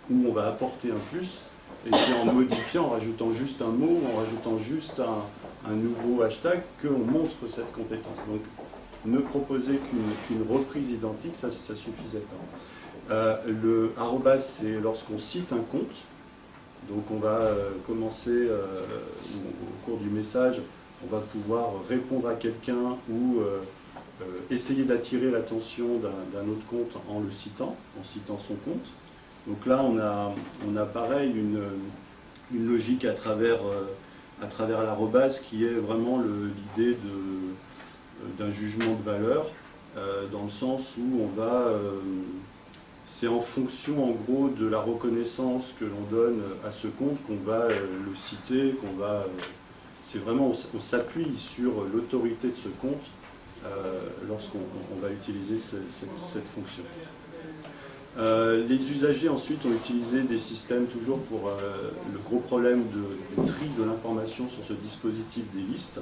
où on va apporter un plus, et c'est en modifiant, en rajoutant juste un mot, en rajoutant juste un nouveau hashtag, qu'on montre cette compétence. Donc, ne proposer qu'une reprise identique, ça suffisait pas. Le arrobas, c'est lorsqu'on cite un compte. Donc on va commencer au cours du message, on va pouvoir répondre à quelqu'un ou essayer d'attirer l'attention d'un autre compte en le citant, en citant son compte. Donc là on a pareil une logique à travers l'arrobase qui est vraiment l'idée d'un jugement de valeur, dans le sens où on va c'est en fonction en gros de la reconnaissance que l'on donne à ce compte qu'on va le citer, c'est vraiment, on s'appuie sur l'autorité de ce compte lorsqu'on va utiliser cette fonction. Les usagers ensuite ont utilisé des systèmes toujours pour le gros problème du tri de l'information sur ce dispositif des listes.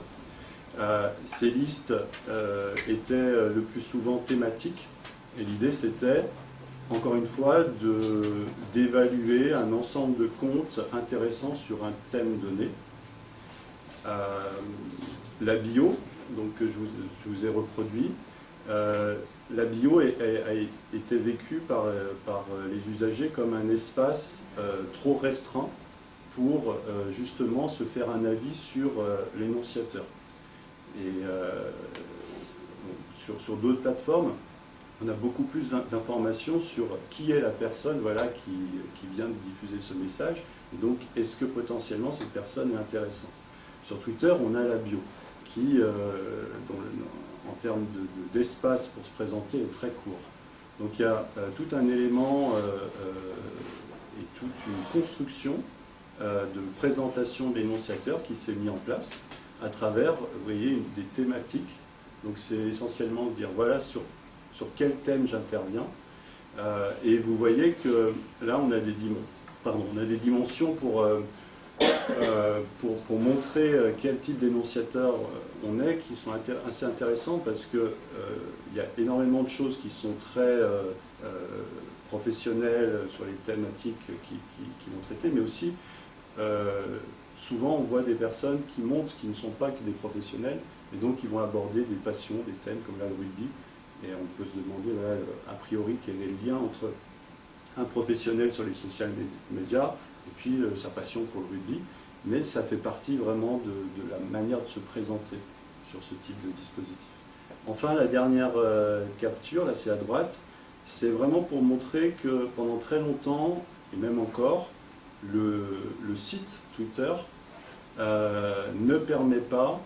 Ces listes étaient le plus souvent thématiques et l'idée c'était, encore une fois, d'évaluer un ensemble de comptes intéressants sur un thème donné. La bio, donc, que je vous ai reproduit, la bio a été vécue par les usagers comme un espace trop restreint pour justement se faire un avis sur l'énonciateur. Et sur d'autres plateformes, on a beaucoup plus d'informations sur qui est la personne qui vient de diffuser ce message, et donc est-ce que potentiellement cette personne est intéressante. Sur Twitter, on a la bio, qui, en termes d'espace pour se présenter, est très court. Donc il y a tout un élément et toute une construction de présentation de l'énonciateur qui s'est mis en place à travers, vous voyez, des thématiques. Donc c'est essentiellement de dire, voilà sur quel thème j'interviens. Et vous voyez que là, on a des dimensions pour montrer quel type d'énonciateur on est, qui sont assez intéressants parce qu'il y a énormément de choses qui sont très professionnelles sur les thématiques qui vont traiter, mais aussi souvent on voit des personnes qui montent, qui ne sont pas que des professionnels, et donc ils vont aborder des passions, des thèmes comme là le rugby, et on peut se demander a priori quel est le lien entre un professionnel sur les social médias et puis sa passion pour le rugby, mais ça fait partie vraiment de la manière de se présenter sur ce type de dispositif. Enfin, la dernière capture, là c'est à droite, c'est vraiment pour montrer que pendant très longtemps, et même encore, le site Twitter ne permet pas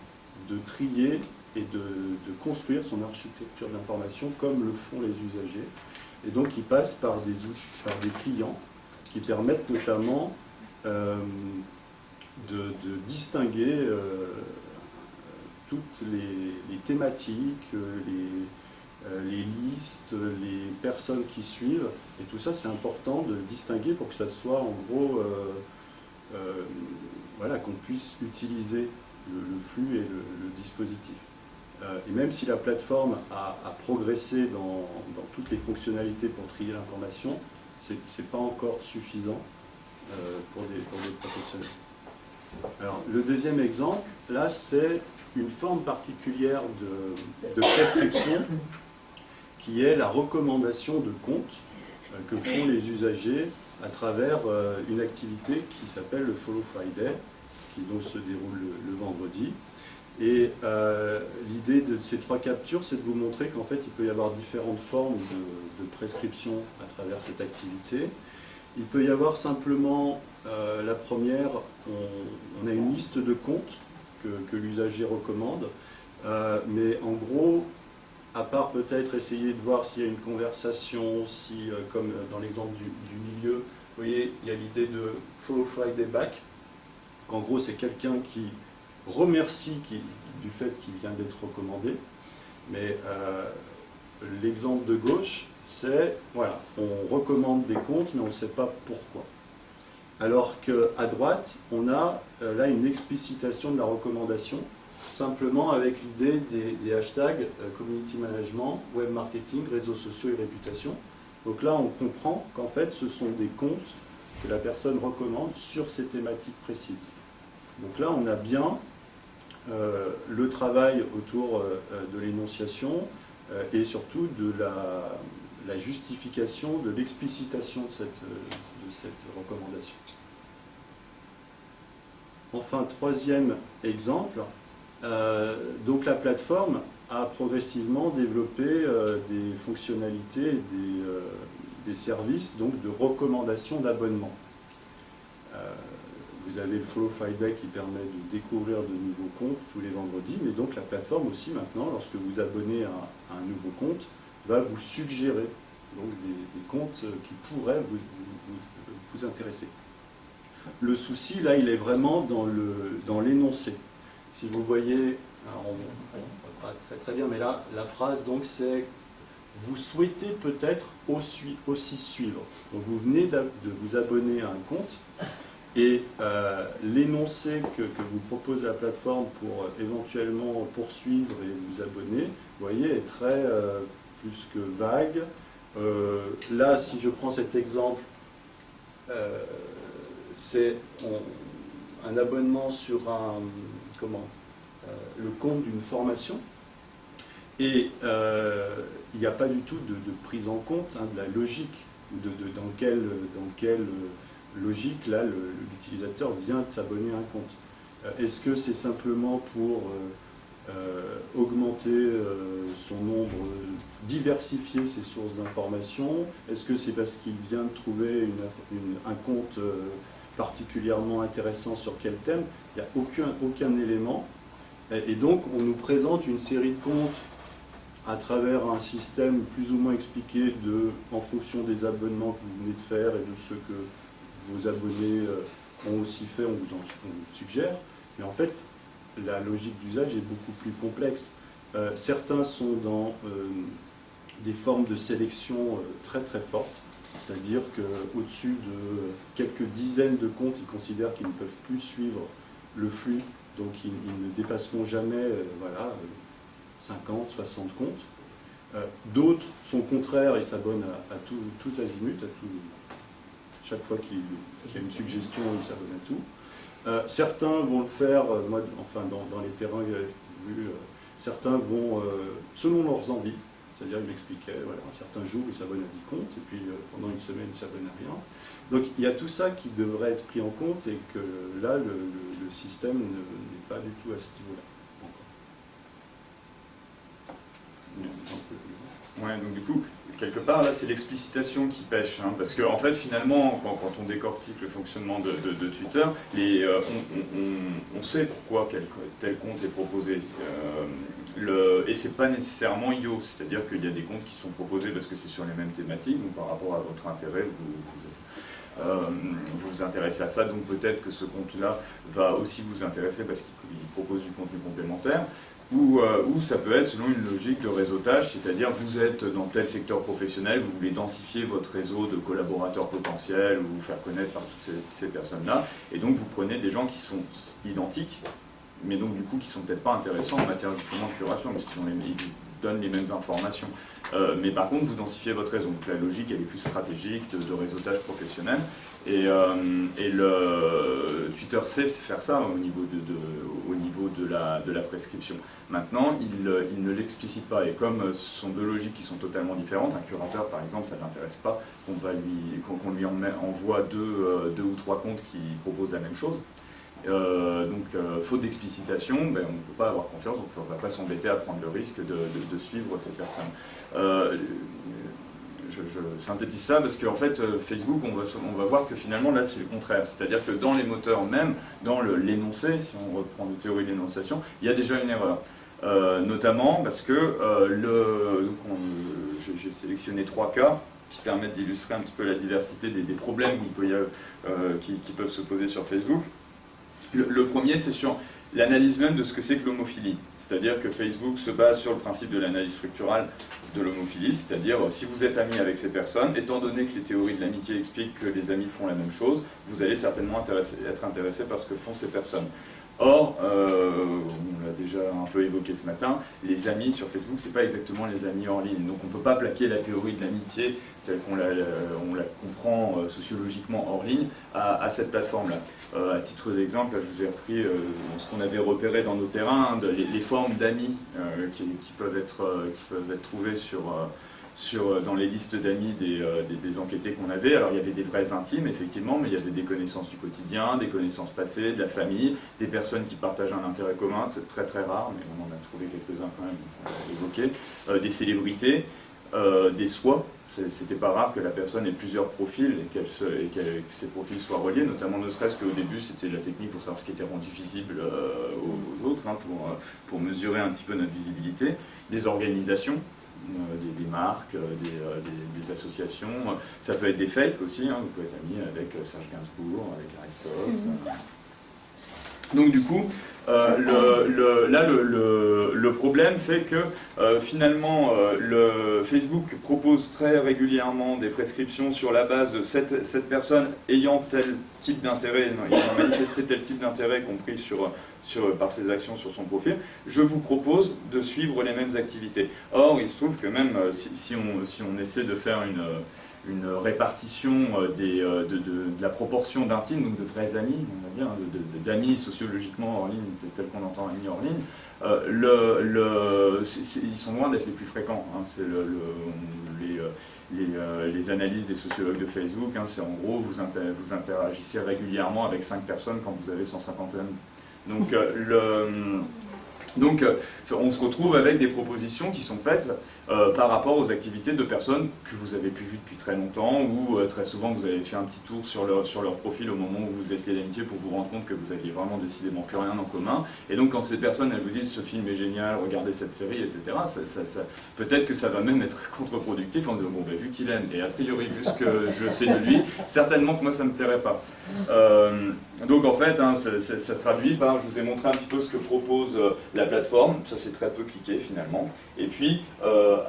de trier et de construire son architecture de l'information comme le font les usagers. Et donc il passe par des clients qui permettent notamment de distinguer toutes les thématiques, les listes, les personnes qui suivent. Et tout ça, c'est important de le distinguer pour que ça soit en gros, qu'on puisse utiliser le flux et le dispositif. Et même si la plateforme a progressé dans toutes les fonctionnalités pour trier l'information, ce n'est pas encore suffisant pour des professionnels. Alors, le deuxième exemple, là, c'est une forme particulière de prescription qui est la recommandation de compte que font les usagers à travers une activité qui s'appelle le Follow Friday, qui donc se déroule le vendredi. Et l'idée de ces trois captures, c'est de vous montrer qu'en fait, il peut y avoir différentes formes de prescription à travers cette activité. Il peut y avoir simplement, la première, on a une liste de comptes que l'usager recommande, mais en gros, à part peut-être essayer de voir s'il y a une conversation, si, comme dans l'exemple du milieu, vous voyez, il y a l'idée de Follow Friday Back, qu'en gros, c'est quelqu'un qui remercie du fait qu'il vient d'être recommandé, mais l'exemple de gauche, c'est, voilà, on recommande des comptes, mais on ne sait pas pourquoi. Alors qu'à droite, on a là une explicitation de la recommandation, simplement avec l'idée des hashtags community management, web marketing, réseaux sociaux et réputation. Donc là, on comprend qu'en fait, ce sont des comptes que la personne recommande sur ces thématiques précises. Donc là, on a bien le travail autour de l'énonciation et surtout de la justification, de l'explicitation de cette recommandation. Enfin, troisième exemple, donc la plateforme a progressivement développé des fonctionnalités, des services donc de recommandation d'abonnement. Vous avez le Follow Friday qui permet de découvrir de nouveaux comptes tous les vendredis, mais donc la plateforme aussi maintenant, lorsque vous abonnez à un nouveau compte, va vous suggérer donc des comptes qui pourraient vous intéresser. Le souci, là, il est vraiment dans l'énoncé. Si vous voyez, alors on ne voit pas très bien, mais là, la phrase, donc, c'est « Vous souhaitez peut-être aussi suivre ». Donc, vous venez de vous abonner à un compte, et l'énoncé que vous propose la plateforme pour éventuellement poursuivre et vous abonner, vous voyez, est très plus que vague. Là, si je prends cet exemple, c'est un abonnement sur le compte d'une formation, et il n'y a pas du tout de prise en compte de la logique, ou dans quelle logique là l'utilisateur vient de s'abonner à un compte. Est-ce que c'est simplement pour augmenter son nombre, diversifier ses sources d'informations? Est-ce que c'est parce qu'il vient de trouver un compte particulièrement intéressant sur quel thème? Il n'y a aucun élément. Et donc, on nous présente une série de comptes à travers un système plus ou moins expliqué en fonction des abonnements que vous venez de faire et de ceux que vos abonnés ont aussi fait, on vous suggère. Mais en fait, la logique d'usage est beaucoup plus complexe. Certains sont dans des formes de sélection très très fortes, c'est-à-dire qu'au-dessus de quelques dizaines de comptes, ils considèrent qu'ils ne peuvent plus suivre le flux, donc ils ne dépasseront jamais 50, 60 comptes. D'autres sont contraires et s'abonnent à tout azimut, chaque fois qu'il y a une suggestion, ils s'abonnent à tout. Certains vont le faire, moi, enfin dans les terrains que j'avais vus, certains vont, selon leurs envies, c'est-à-dire ils m'expliquaient, voilà, certains jours ils s'abonnent à 10 comptes, et puis pendant une semaine ils s'abonnent à rien. Donc il y a tout ça qui devrait être pris en compte, et que là, le système n'est pas du tout à ce niveau-là. Ouais, donc du coup, quelque part, là, c'est l'explicitation qui pêche, hein, parce qu'en fait, finalement, quand on décortique le fonctionnement de Twitter, on sait pourquoi tel compte est proposé. Et c'est pas nécessairement idiot, c'est-à-dire qu'il y a des comptes qui sont proposés parce que c'est sur les mêmes thématiques, donc par rapport à votre intérêt, vous vous intéressez à ça, donc peut-être que ce compte-là va aussi vous intéresser parce qu'il propose du contenu complémentaire. Ou ça peut être selon une logique de réseautage, c'est-à-dire vous êtes dans tel secteur professionnel, vous voulez densifier votre réseau de collaborateurs potentiels ou vous faire connaître par toutes ces personnes-là, et donc vous prenez des gens qui sont identiques, mais donc du coup qui sont peut-être pas intéressants en matière justement de curation, parce qu'ils donnent les mêmes informations. Mais par contre, vous densifiez votre réseau. Donc la logique, elle est plus stratégique, de réseautage professionnel. Et Twitter sait faire ça au niveau de la prescription. Maintenant, il ne l'explicite pas. Et comme ce sont deux logiques qui sont totalement différentes, un curateur, par exemple, ça ne l'intéresse pas qu'on lui envoie deux ou trois comptes qui proposent la même chose. Faute d'explicitation, on ne peut pas avoir confiance, donc on ne va pas s'embêter à prendre le risque de suivre ces personnes. Je synthétise ça parce qu'en fait, Facebook, on va voir que finalement, là, c'est le contraire. C'est-à-dire que dans les moteurs même, dans l'énoncé, si on reprend une théorie de l'énonciation, il y a déjà une erreur. Notamment parce que j'ai sélectionné 3 cas qui permettent d'illustrer un petit peu la diversité des problèmes qui peuvent se poser sur Facebook. Le premier, c'est sur l'analyse même de ce que c'est que l'homophilie. C'est-à-dire que Facebook se base sur le principe de l'analyse structurale de l'homophilie, c'est-à-dire si vous êtes ami avec ces personnes, étant donné que les théories de l'amitié expliquent que les amis font la même chose, vous allez certainement être intéressé par ce que font ces personnes. Or, on l'a déjà un peu évoqué ce matin, les amis sur Facebook, c'est pas exactement les amis hors ligne. Donc on ne peut pas plaquer la théorie de l'amitié telle qu'on la comprend sociologiquement hors ligne à cette plateforme-là. À titre d'exemple, je vous ai repris ce qu'on avait repéré dans nos terrains, les formes d'amis qui peuvent être trouvées dans les listes d'amis des enquêtés qu'on avait. Alors il y avait des vrais intimes, effectivement, mais il y avait des connaissances du quotidien, des connaissances passées, de la famille, des personnes qui partagent un intérêt commun, c'est très très rare, mais on en a trouvé quelques-uns quand même, on l'a évoqué, des célébrités, des soins. C'était pas rare que la personne ait plusieurs profils et que ces profils soient reliés, notamment ne serait-ce qu'au début c'était la technique pour savoir ce qui était rendu visible aux autres, hein, pour mesurer un petit peu notre visibilité, des organisations. des marques, des associations. Ça peut être des fakes aussi, hein. Vous pouvez être ami avec Serge Gainsbourg, avec Aristote. Donc du coup, là le problème fait que finalement Facebook propose très régulièrement des prescriptions sur la base de cette personne ayant tel type d'intérêt, ayant manifesté tel type d'intérêt compris par ses actions sur son profil. Je vous propose de suivre les mêmes activités. Or, il se trouve que même si on essaie de faire une répartition de la proportion d'intimes, donc de vrais amis, on va dire, d'amis sociologiquement hors ligne, tel qu'on entend amis hors ligne, ils sont loin d'être les plus fréquents. Hein. C'est les analyses des sociologues de Facebook, hein, c'est en gros, vous interagissez régulièrement avec 5 personnes quand vous avez 150 amis. Donc, on se retrouve avec des propositions qui sont faites par rapport aux activités de personnes que vous avez pu vues depuis très longtemps, ou très souvent vous avez fait un petit tour sur leur profil au moment où vous êtes liés d'amitié pour vous rendre compte que vous aviez vraiment décidément plus rien en commun. Et donc quand ces personnes elles vous disent ce film est génial, regardez cette série, etc., peut-être que ça va même être contre-productif en disant bon ben vu qu'il aime, et a priori vu ce que je sais de lui, certainement que moi ça ne me plairait pas. Donc en fait, hein, ça se traduit par, je vous ai montré un petit peu ce que propose la plateforme, ça c'est très peu cliqué finalement, et puis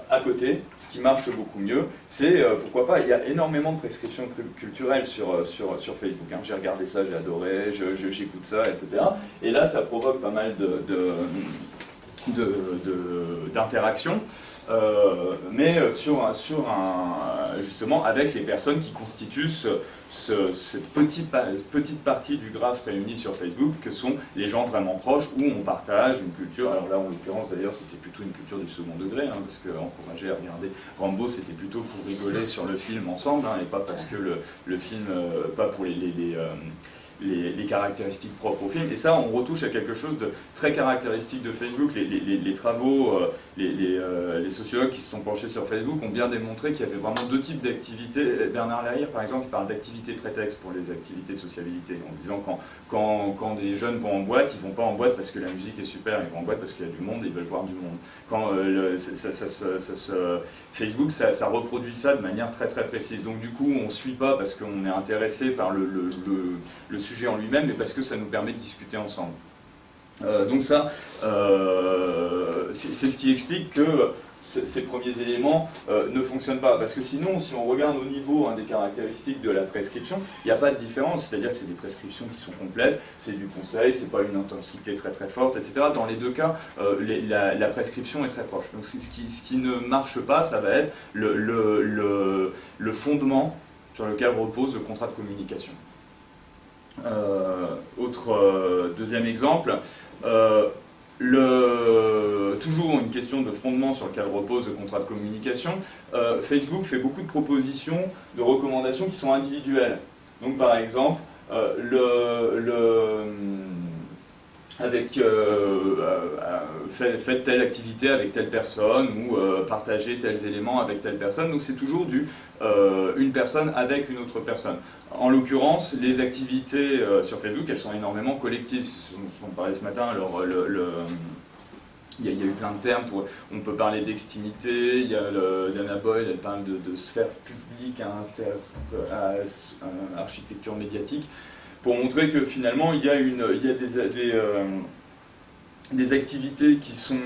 à côté, ce qui marche beaucoup mieux, c'est, pourquoi pas, il y a énormément de prescriptions culturelles sur Facebook, hein. J'ai regardé ça, j'ai adoré, j'écoute ça, etc. Et là ça provoque pas mal d'interactions. Mais justement avec les personnes qui constituent cette petite partie du graphe réuni sur Facebook, que sont les gens vraiment proches, où on partage une culture. Alors là, en l'occurrence, d'ailleurs, c'était plutôt une culture du second degré, hein, parce qu'encourager à regarder Rambo, c'était plutôt pour rigoler sur le film ensemble, hein, et pas parce que le film, pas pour les caractéristiques propres au film. Et ça, on retouche à quelque chose de très caractéristique de Facebook. Les travaux, les sociologues qui se sont penchés sur Facebook ont bien démontré qu'il y avait vraiment 2 types d'activités. Bernard Lahire, par exemple, il parle d'activités prétextes pour les activités de sociabilité, en disant quand des jeunes vont en boîte, ils ne vont pas en boîte parce que la musique est super, ils vont en boîte parce qu'il y a du monde et ils veulent voir du monde. Facebook, ça reproduit ça de manière très très précise. Donc du coup, on ne suit pas parce qu'on est intéressé par le sujet en lui-même, mais parce que ça nous permet de discuter ensemble. Donc ça, c'est ce qui explique que ces premiers éléments ne fonctionnent pas. Parce que sinon, si on regarde au niveau des caractéristiques de la prescription, il n'y a pas de différence. C'est-à-dire que c'est des prescriptions qui sont complètes, c'est du conseil, c'est pas une intensité très très forte, etc. Dans les 2 cas, la prescription est très proche. Donc ce qui ne marche pas, ça va être le fondement sur lequel repose le contrat de communication. Deuxième exemple, toujours une question de fondement sur lequel repose le contrat de communication. Facebook fait beaucoup de propositions, de recommandations qui sont individuelles. Donc par exemple, faites telle activité avec telle personne, ou partagez tels éléments avec telle personne. Donc c'est toujours une personne avec une autre personne. En l'occurrence, les activités sur Facebook, elles sont énormément collectives. On parlait ce matin, alors il y a eu plein de termes. On peut parler d'extimité, il y a Dana Boyle, elle parle de sphère publique à architecture médiatique, pour montrer que finalement il y a des activités qui sont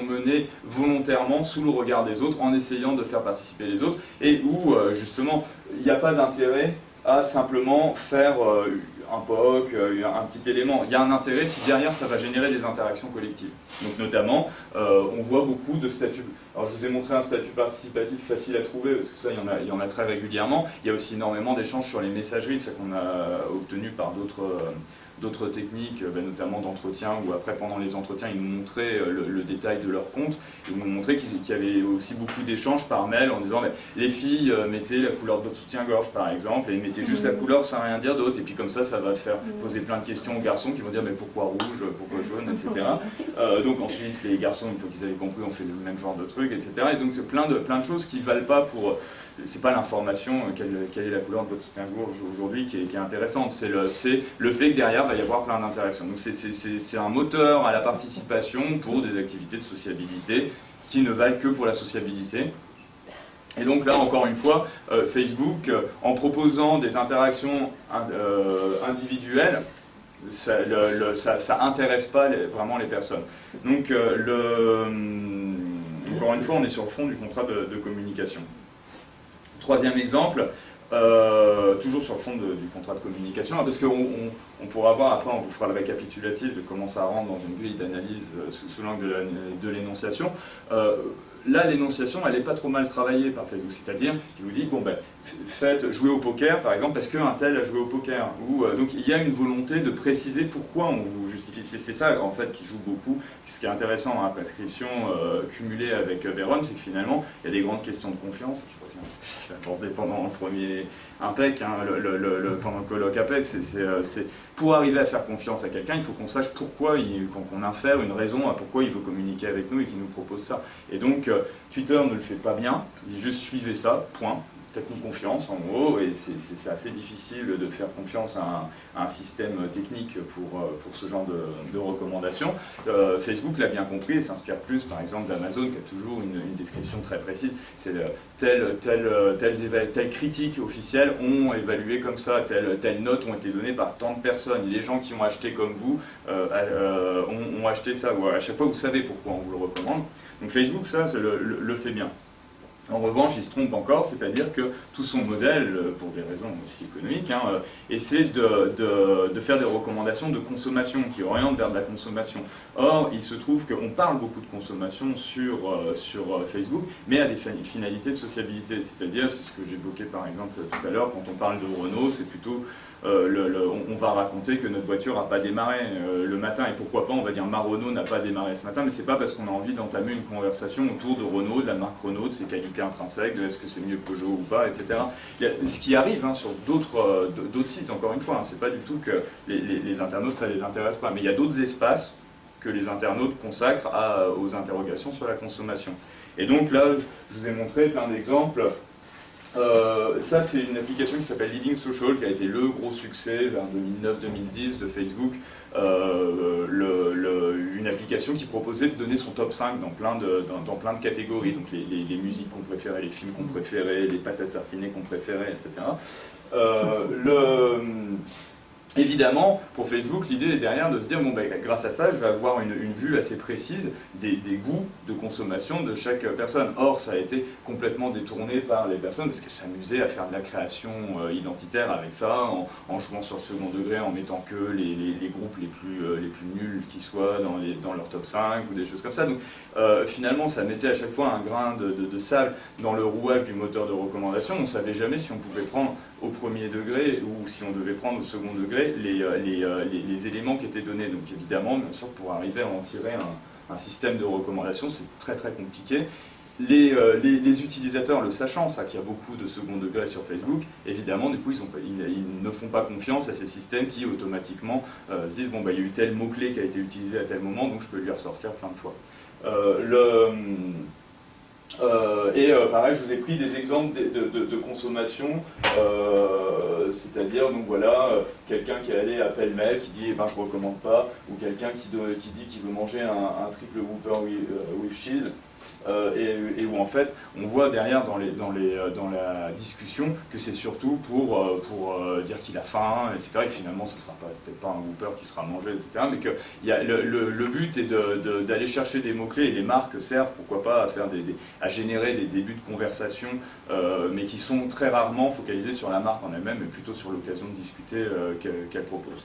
menées volontairement sous le regard des autres, en essayant de faire participer les autres, et où justement il n'y a pas d'intérêt à simplement faire un POC, un petit élément. Il y a un intérêt si derrière ça va générer des interactions collectives. Donc notamment, on voit beaucoup de statuts. Alors je vous ai montré un statut participatif facile à trouver, parce que ça il y en a très régulièrement. Il y a aussi énormément d'échanges sur les messageries, c'est qu'on a obtenu par d'autres techniques, notamment d'entretien, où après pendant les entretiens ils nous montraient le détail de leur compte, ils nous montraient qu'il y avait aussi beaucoup d'échanges par mail en disant les filles mettaient la couleur de votre soutien-gorge par exemple, et ils mettaient juste la couleur sans rien dire d'autre, et puis comme ça va te faire poser plein de questions aux garçons qui vont dire mais pourquoi rouge, pourquoi jaune, etc. Donc ensuite les garçons, une fois qu'ils avaient compris, ont fait le même genre de trucs, etc. Et donc plein de choses qui valent pas pour... C'est pas l'information, quelle est la couleur de votre soutien-gorge aujourd'hui qui est intéressante, c'est le fait que derrière va y avoir plein d'interactions. Donc c'est un moteur à la participation pour des activités de sociabilité qui ne valent que pour la sociabilité. Et donc là, encore une fois, Facebook, en proposant des interactions individuelles, ça intéresse pas vraiment les personnes. Donc, encore une fois, on est sur le fond du contrat de communication. Troisième exemple, toujours sur le fond du contrat de communication, parce qu'on pourra voir, après on vous fera le récapitulatif de comment ça rentre dans une grille d'analyse sous l'angle de l'énonciation. Là, l'énonciation, elle n'est pas trop mal travaillée par Facebook, c'est-à-dire qu'il vous dit, bon ben, faites jouer au poker, par exemple, parce qu'un tel a joué au poker. Donc il y a une volonté de préciser pourquoi on vous justifie. C'est ça, en fait, qui joue beaucoup. Ce qui est intéressant dans la prescription cumulée avec Véron, c'est que finalement, il y a des grandes questions de confiance. Je crois que c'est abordé pendant le premier IMPEC, hein, pendant le colloque APEC, c'est pour arriver à faire confiance à quelqu'un, il faut qu'on sache pourquoi, qu'on infère une raison à pourquoi il veut communiquer avec nous et qu'il nous propose ça. Et donc, Twitter ne le fait pas bien, il dit juste suivez ça, point. Faites-nous confiance en gros, et c'est assez difficile de faire confiance à un système technique pour ce genre de recommandations. Facebook l'a bien compris et s'inspire plus par exemple d'Amazon qui a toujours une description très précise. C'est telles critiques officielles ont évalué comme ça, telles notes ont été données par tant de personnes. Les gens qui ont acheté comme vous ont acheté ça. À chaque fois vous savez pourquoi on vous le recommande. Donc Facebook ça le fait bien. En revanche, il se trompe encore, c'est-à-dire que tout son modèle, pour des raisons aussi économiques, essaie de faire des recommandations de consommation qui orientent vers de la consommation. Or, il se trouve qu'on parle beaucoup de consommation sur Facebook, mais à des finalités de sociabilité. C'est-à-dire, c'est ce que j'évoquais par exemple tout à l'heure, quand on parle de Renault, c'est plutôt on va raconter que notre voiture n'a pas démarré le matin, et pourquoi pas, on va dire ma Renault n'a pas démarré ce matin, mais c'est pas parce qu'on a envie d'entamer une conversation autour de Renault, de la marque Renault, de ses qualités intrinsèques, de est-ce que c'est mieux que Peugeot ou pas, etc. Ce qui arrive sur d'autres sites, encore une fois, c'est pas du tout que les internautes ça les intéresse pas, mais il y a d'autres espaces que les internautes consacrent aux interrogations sur la consommation. Et donc là, je vous ai montré plein d'exemples. Ça c'est une application qui s'appelle Living Social qui a été le gros succès vers 2009-2010 de Facebook, une application qui proposait de donner son top 5 dans plein de catégories, donc les musiques qu'on préférait, les films qu'on préférait, les pâtes à tartiner qu'on préférait, etc. Évidemment, pour Facebook, l'idée est derrière de se dire, bon, ben, grâce à ça, je vais avoir une vue assez précise des goûts de consommation de chaque personne. Or, ça a été complètement détourné par les personnes parce qu'elles s'amusaient à faire de la création identitaire avec ça, en jouant sur le second degré, en mettant que les groupes les plus nuls qui soient dans leur top 5 ou des choses comme ça. Donc, finalement, ça mettait à chaque fois un grain de sable dans le rouage du moteur de recommandation. On ne savait jamais si on pouvait prendre au premier degré ou si on devait prendre au second degré les éléments qui étaient donnés. Donc évidemment, bien sûr, pour arriver à en tirer un système de recommandation, c'est très très compliqué. Les utilisateurs, le sachant, ça qu'il y a beaucoup de second degré sur Facebook, évidemment, du coup, ils ne font pas confiance à ces systèmes qui automatiquement se disent bon, bah, il y a eu tel mot-clé qui a été utilisé à tel moment, donc je peux lui ressortir plein de fois. Pareil, je vous ai pris des exemples de consommation, c'est-à-dire, donc voilà, quelqu'un qui est allé à pêle-mêle, qui dit, eh ben, je ne recommande pas, ou quelqu'un qui dit qu'il veut manger un triple Whopper with cheese, et où en fait, on voit derrière dans la discussion que c'est surtout pour dire qu'il a faim, etc. Et finalement, ce ne sera peut-être pas un Whopper qui sera mangé, etc. Mais que le but est d'aller chercher des mots-clés, et les marques servent, pourquoi pas, à générer des débuts de conversation, mais qui sont très rarement focalisés sur la marque en elle-même, mais plutôt sur l'occasion de discuter qu'elle propose.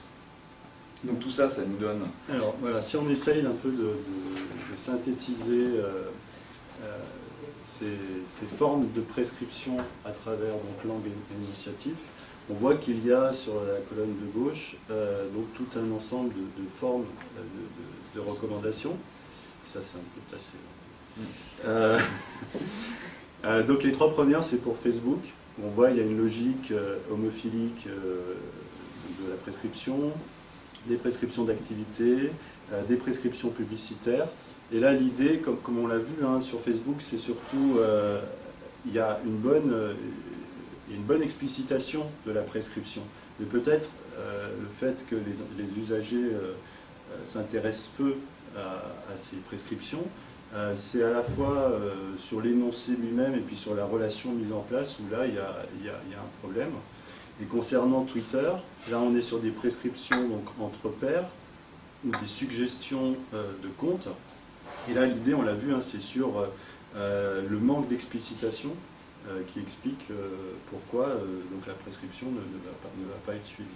Donc tout ça, ça nous donne... Alors voilà, si on essaye un peu de synthétiser ces formes de prescription à travers donc langue énonciatif, on voit qu'il y a sur la colonne de gauche donc tout un ensemble de formes de recommandations. Ça c'est un peu tassé. Donc les trois premières c'est pour Facebook. On voit il y a une logique homophilique de la prescription, des prescriptions d'activité, des prescriptions publicitaires. Et là, l'idée, comme on l'a vu sur Facebook, c'est surtout il y a une bonne explicitation de la prescription. Mais peut-être le fait que les usagers s'intéressent peu à ces prescriptions c'est à la fois sur l'énoncé lui-même et puis sur la relation mise en place où là il y a un problème. Et concernant Twitter, là on est sur des prescriptions donc, entre pairs ou des suggestions de comptes. Et là l'idée, on l'a vu, hein, c'est sur le manque d'explicitation qui explique pourquoi donc la prescription ne va pas être suivie.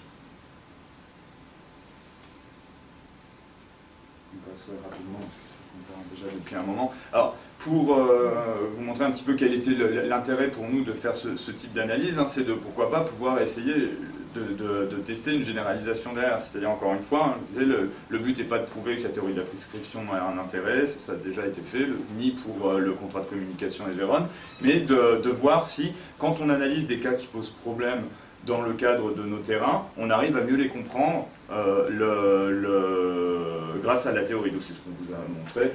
On passerait rapidement, parce que ça on parle déjà depuis un moment. Alors, pour vous montrer un petit peu quel était l'intérêt pour nous de faire ce type d'analyse, hein, c'est de, pourquoi pas, pouvoir essayer de tester une généralisation derrière. C'est-à-dire, encore une fois, hein, je disais, le but n'est pas de prouver que la théorie de la prescription a un intérêt, ça a déjà été fait, ni pour le contrat de communication et Vérone, mais de voir si, quand on analyse des cas qui posent problème dans le cadre de nos terrains, on arrive à mieux les comprendre grâce à la théorie. Donc c'est ce qu'on vous a montré.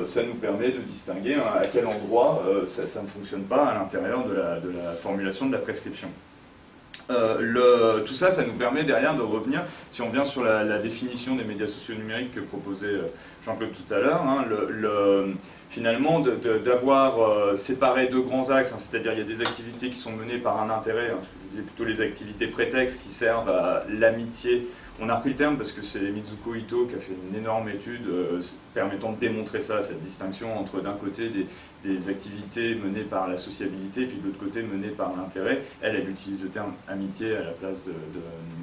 Ça nous permet de distinguer hein, à quel endroit ça ne fonctionne pas à l'intérieur de la formulation de la prescription. Tout ça, ça nous permet derrière de revenir, si on vient sur la définition des médias sociaux numériques que proposait Jean-Claude tout à l'heure, hein, finalement d'avoir séparé deux grands axes, hein, c'est-à-dire il y a des activités qui sont menées par un intérêt, hein, je disais plutôt les activités prétextes qui servent à l'amitié. On a repris le terme parce que c'est Mizuko Ito qui a fait une énorme étude permettant de démontrer ça, cette distinction entre d'un côté des activités menées par la sociabilité, puis de l'autre côté menées par l'intérêt. Elle utilise le terme amitié à la place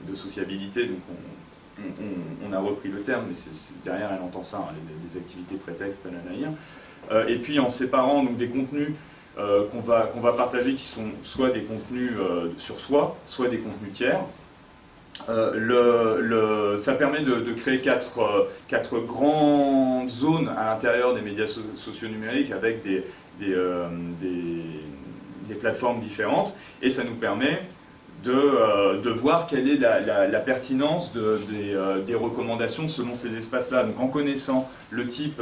de sociabilité, donc on a repris le terme, mais derrière elle entend ça, hein, les activités prétextes à l'anaïr. Et puis en séparant donc, des contenus qu'on va partager qui sont soit des contenus sur soi, soit des contenus tiers. Ça permet de créer quatre grandes zones à l'intérieur des médias sociaux numériques avec des plateformes différentes, et ça nous permet de voir quelle est la pertinence des recommandations selon ces espaces-là. Donc en connaissant le type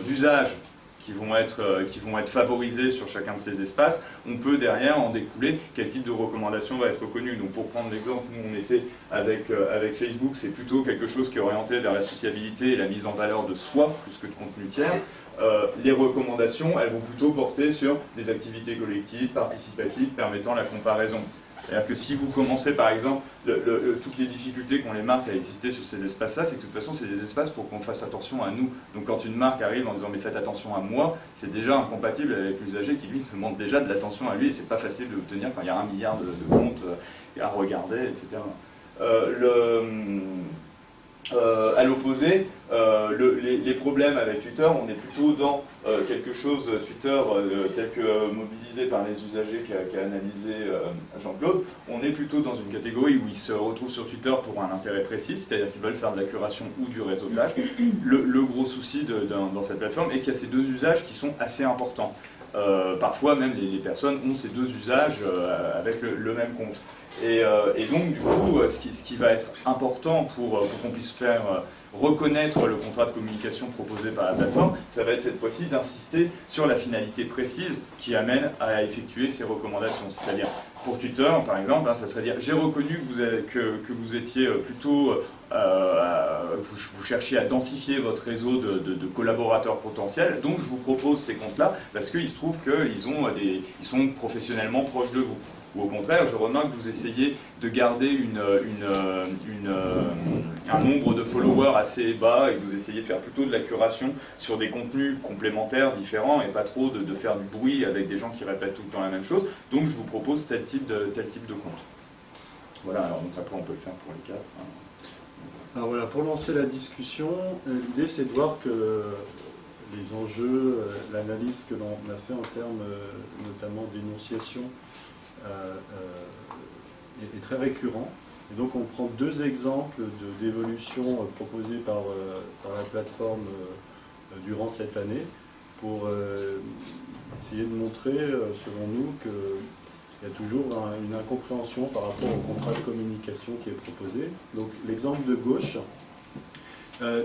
d'usage qui vont être favorisés sur chacun de ces espaces, on peut derrière en découler quel type de recommandation va être reconnu. Donc pour prendre l'exemple, nous on était avec Facebook, c'est plutôt quelque chose qui est orienté vers la sociabilité et la mise en valeur de soi, plus que de contenu tiers. Les recommandations, elles vont plutôt porter sur des activités collectives, participatives, permettant la comparaison. C'est-à-dire que si vous commencez par exemple, toutes les difficultés qu'ont les marques à exister sur ces espaces-là, c'est que de toute façon c'est des espaces pour qu'on fasse attention à nous. Donc quand une marque arrive en disant mais faites attention à moi, c'est déjà incompatible avec l'usager qui lui demande déjà de l'attention à lui, et c'est pas facile de l'obtenir quand il y a 1 milliard de comptes à regarder, etc. À l'opposé, les problèmes avec Twitter, on est plutôt dans quelque chose, Twitter tel que mobilisé par les usagers qu'a analysé Jean-Claude, on est plutôt dans une catégorie où ils se retrouvent sur Twitter pour un intérêt précis, c'est-à-dire qu'ils veulent faire de la curation ou du réseautage. Le gros souci dans cette plateforme est qu'il y a ces deux usages qui sont assez importants. Parfois même les personnes ont ces deux usages avec le même compte. Et donc du coup, ce qui va être important pour qu'on puisse faire reconnaître le contrat de communication proposé par la plateforme, ça va être cette fois-ci d'insister sur la finalité précise qui amène à effectuer ces recommandations. C'est-à-dire, pour Twitter, par exemple, hein, ça serait dire « j'ai reconnu que vous étiez plutôt... vous cherchiez à densifier votre réseau de collaborateurs potentiels, donc je vous propose ces comptes-là parce qu'il se trouve qu'ils sont professionnellement proches de vous. » Ou au contraire, je remarque que vous essayez de garder un nombre de followers assez bas et que vous essayez de faire plutôt de la curation sur des contenus complémentaires, différents, et pas trop de faire du bruit avec des gens qui répètent tout le temps la même chose. Donc je vous propose tel type de compte. Voilà, alors donc après on peut le faire pour les quatre. Hein. Alors voilà, pour lancer la discussion, l'idée c'est de voir que les enjeux, l'analyse que l'on a fait en termes notamment d'énonciation est très récurrent. Et donc on prend deux exemples d'évolution proposées par la plateforme durant cette année pour essayer de montrer, selon nous, qu'il y a toujours une incompréhension par rapport au contrat de communication qui est proposé. Donc l'exemple de gauche,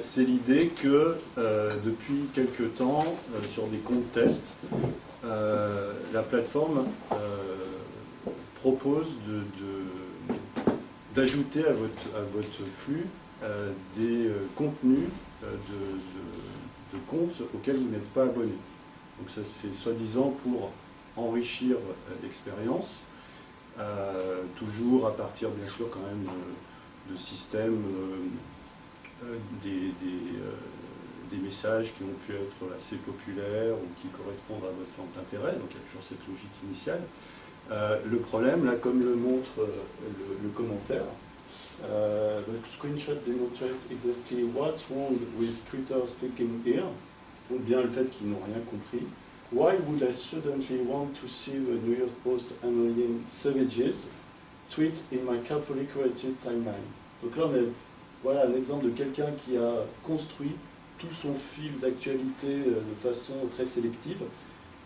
c'est l'idée que depuis quelque temps, sur des comptes tests, la plateforme propose d'ajouter à votre flux des contenus comptes auxquels vous n'êtes pas abonné. Donc ça c'est soi-disant pour enrichir l'expérience, toujours à partir bien sûr quand même de systèmes, des messages qui ont pu être assez populaires ou qui correspondent à votre centre d'intérêt, donc il y a toujours cette logique initiale. Le problème, là, comme le montre le commentaire, the screenshot demonstrates exactly what's wrong with Twitter's thinking here, ou bien le fait qu'ils n'ont rien compris. Why would I suddenly want to see the New York Post annoying savages tweet in my carefully curated timeline? Donc là, on a voilà, un exemple de quelqu'un qui a construit tout son fil d'actualité de façon très sélective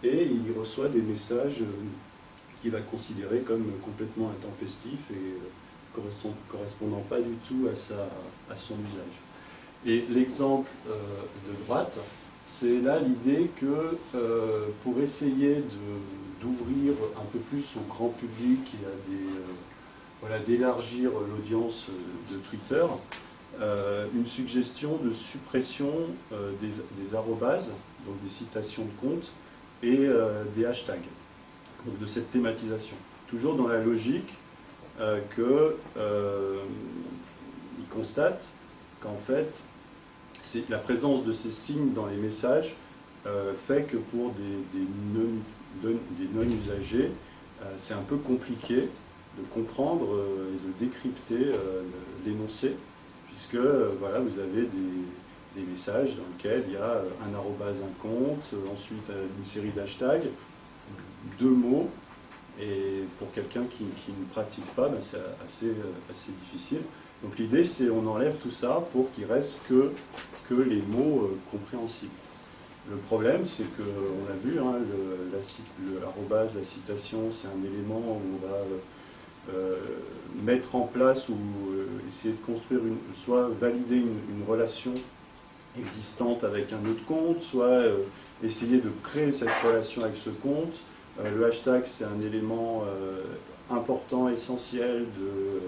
et il reçoit des messages qu'il va considérer comme complètement intempestifs et correspondant pas du tout à son usage. Et l'exemple de droite, c'est là l'idée que pour essayer d'ouvrir un peu plus au grand public et à d'élargir l'audience de Twitter, une suggestion de suppression des arrobases, donc des citations de comptes, et des hashtags, donc de cette thématisation. Toujours dans la logique qu'il constate qu'en fait, la présence de ces signes dans les messages fait que pour des non-usagers, c'est un peu compliqué de comprendre et de décrypter l'énoncé, puisque voilà, vous avez des messages dans lesquels il y a un arrobase, un compte, ensuite une série d'hashtags, 2 mots, et pour quelqu'un qui ne pratique pas, ben, c'est assez difficile. Donc l'idée, c'est on enlève tout ça pour qu'il reste que les mots compréhensibles. Le problème, c'est qu'on a vu, hein, l'arrobase, la citation, c'est un élément où on va mettre en place ou essayer de construire, soit valider une relation existante avec un autre compte, soit essayer de créer cette relation avec ce compte. Le hashtag, c'est un élément important, essentiel de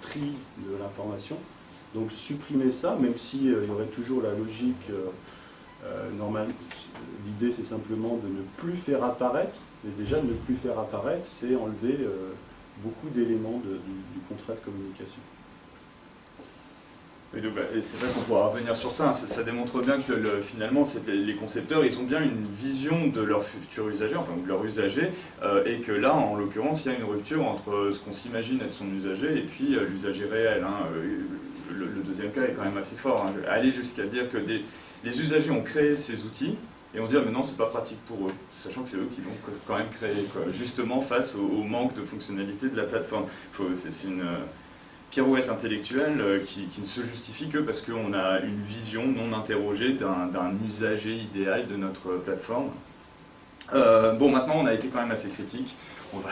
tri de l'information. Donc supprimer ça, même s'il y aurait toujours la logique normale, l'idée c'est simplement de ne plus faire apparaître, et déjà de ne plus faire apparaître, c'est enlever beaucoup d'éléments du contrat de communication. Et donc, c'est vrai qu'on pourra revenir sur ça. Ça démontre bien que finalement, les concepteurs, ils ont bien une vision de leur futur usager, enfin de leur usager, et que là, en l'occurrence, il y a une rupture entre ce qu'on s'imagine être son usager et puis l'usager réel. Hein. Le deuxième cas est quand même assez fort. Hein. Aller jusqu'à dire que les usagers ont créé ces outils, et on se dit, mais non, c'est pas pratique pour eux, sachant que c'est eux qui l'ont quand même créé, quoi, justement face au manque de fonctionnalité de la plateforme. C'est une pirouette intellectuelle qui ne se justifie que parce qu'on a une vision non interrogée d'un usager idéal de notre plateforme. Bon, maintenant, on a été quand même assez critique. On va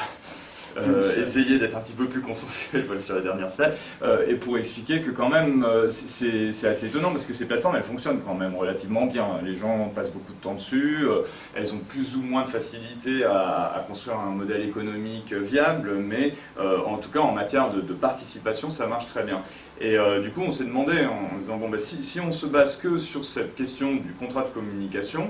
essayer d'être un petit peu plus consensuel sur la dernière slide, et pour expliquer que quand même c'est assez étonnant parce que ces plateformes elles fonctionnent quand même relativement bien, les gens passent beaucoup de temps dessus, elles ont plus ou moins de facilité à construire un modèle économique viable, mais en tout cas en matière de participation ça marche très bien. Et du coup on s'est demandé en disant bon, bah, si on se base que sur cette question du contrat de communication,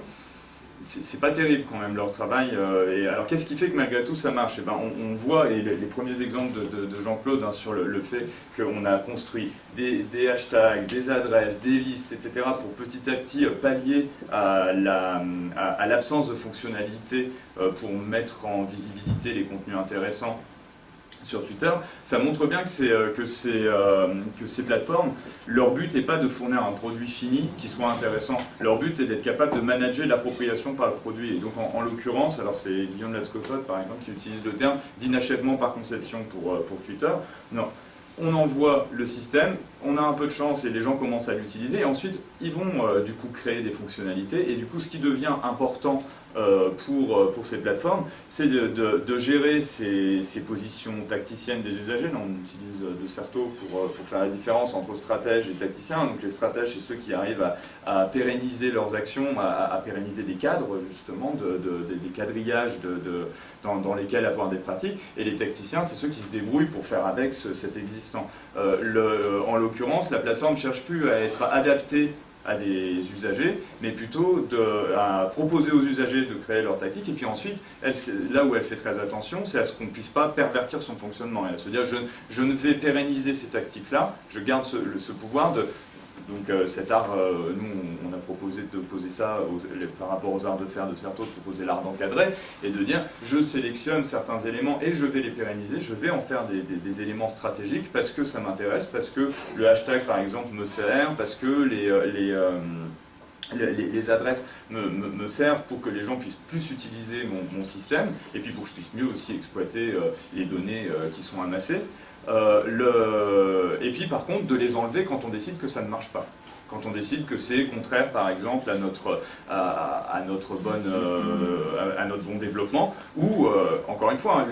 c'est pas terrible quand même leur travail. Et alors qu'est-ce qui fait que malgré tout ça marche? Et ben, on voit, et les premiers exemples de Jean-Claude hein, sur le fait qu'on a construit des hashtags, des adresses, des listes, etc. pour petit à petit pallier à l'absence de fonctionnalités pour mettre en visibilité les contenus intéressants sur Twitter, ça montre bien que ces plateformes, leur but n'est pas de fournir un produit fini qui soit intéressant. Leur but est d'être capable de manager l'appropriation par le produit. Et donc en l'occurrence, alors c'est Guillaume Latscotot par exemple qui utilise le terme d'inachèvement par conception pour Twitter. Non. On envoie le système, on a un peu de chance et les gens commencent à l'utiliser et ensuite ils vont du coup créer des fonctionnalités et du coup ce qui devient important pour ces plateformes c'est de gérer ces positions tacticiennes des usagers. Là, on utilise De Certeau pour faire la différence entre stratèges et tacticiens. Donc les stratèges c'est ceux qui arrivent à pérenniser leurs actions, à pérenniser des cadres justement, des quadrillages dans lesquels avoir des pratiques, et les tacticiens c'est ceux qui se débrouillent pour faire avec cet existant. En l'occurrence, la plateforme ne cherche plus à être adaptée à des usagers, mais plutôt à proposer aux usagers de créer leur tactique, et puis ensuite, là où elle fait très attention, c'est à ce qu'on ne puisse pas pervertir son fonctionnement, et à se dire je ne vais pérenniser ces tactiques-là, je garde ce pouvoir de... Donc cet art, nous on a proposé de poser ça par rapport aux arts de fer de Certeau, de proposer l'art d'encadrer et de dire je sélectionne certains éléments et je vais les pérenniser, je vais en faire des éléments stratégiques parce que ça m'intéresse, parce que le hashtag par exemple me sert, parce que les adresses me servent pour que les gens puissent plus utiliser mon système et puis pour que je puisse mieux aussi exploiter les données qui sont amassées. Et puis par contre de les enlever quand on décide que ça ne marche pas. Quand on décide que c'est contraire par exemple à notre bon développement, ou encore une fois, hein,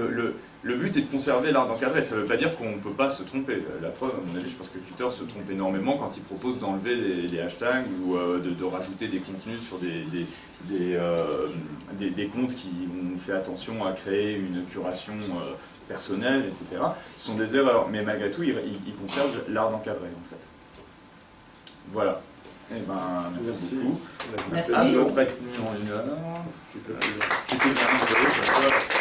le but est de conserver l'art d'encadrer, ça ne veut pas dire qu'on ne peut pas se tromper. La preuve, à mon avis, je pense que Twitter se trompe énormément quand il propose d'enlever les hashtags ou de rajouter des contenus sur des comptes qui ont fait attention à créer une curation personnelle, etc. Ce sont des erreurs, mais malgré tout, ils conservent l'art d'encadrer, en fait. Voilà. Eh ben, merci beaucoup. Merci. À peu près tenu en 1 heure. C'était bien.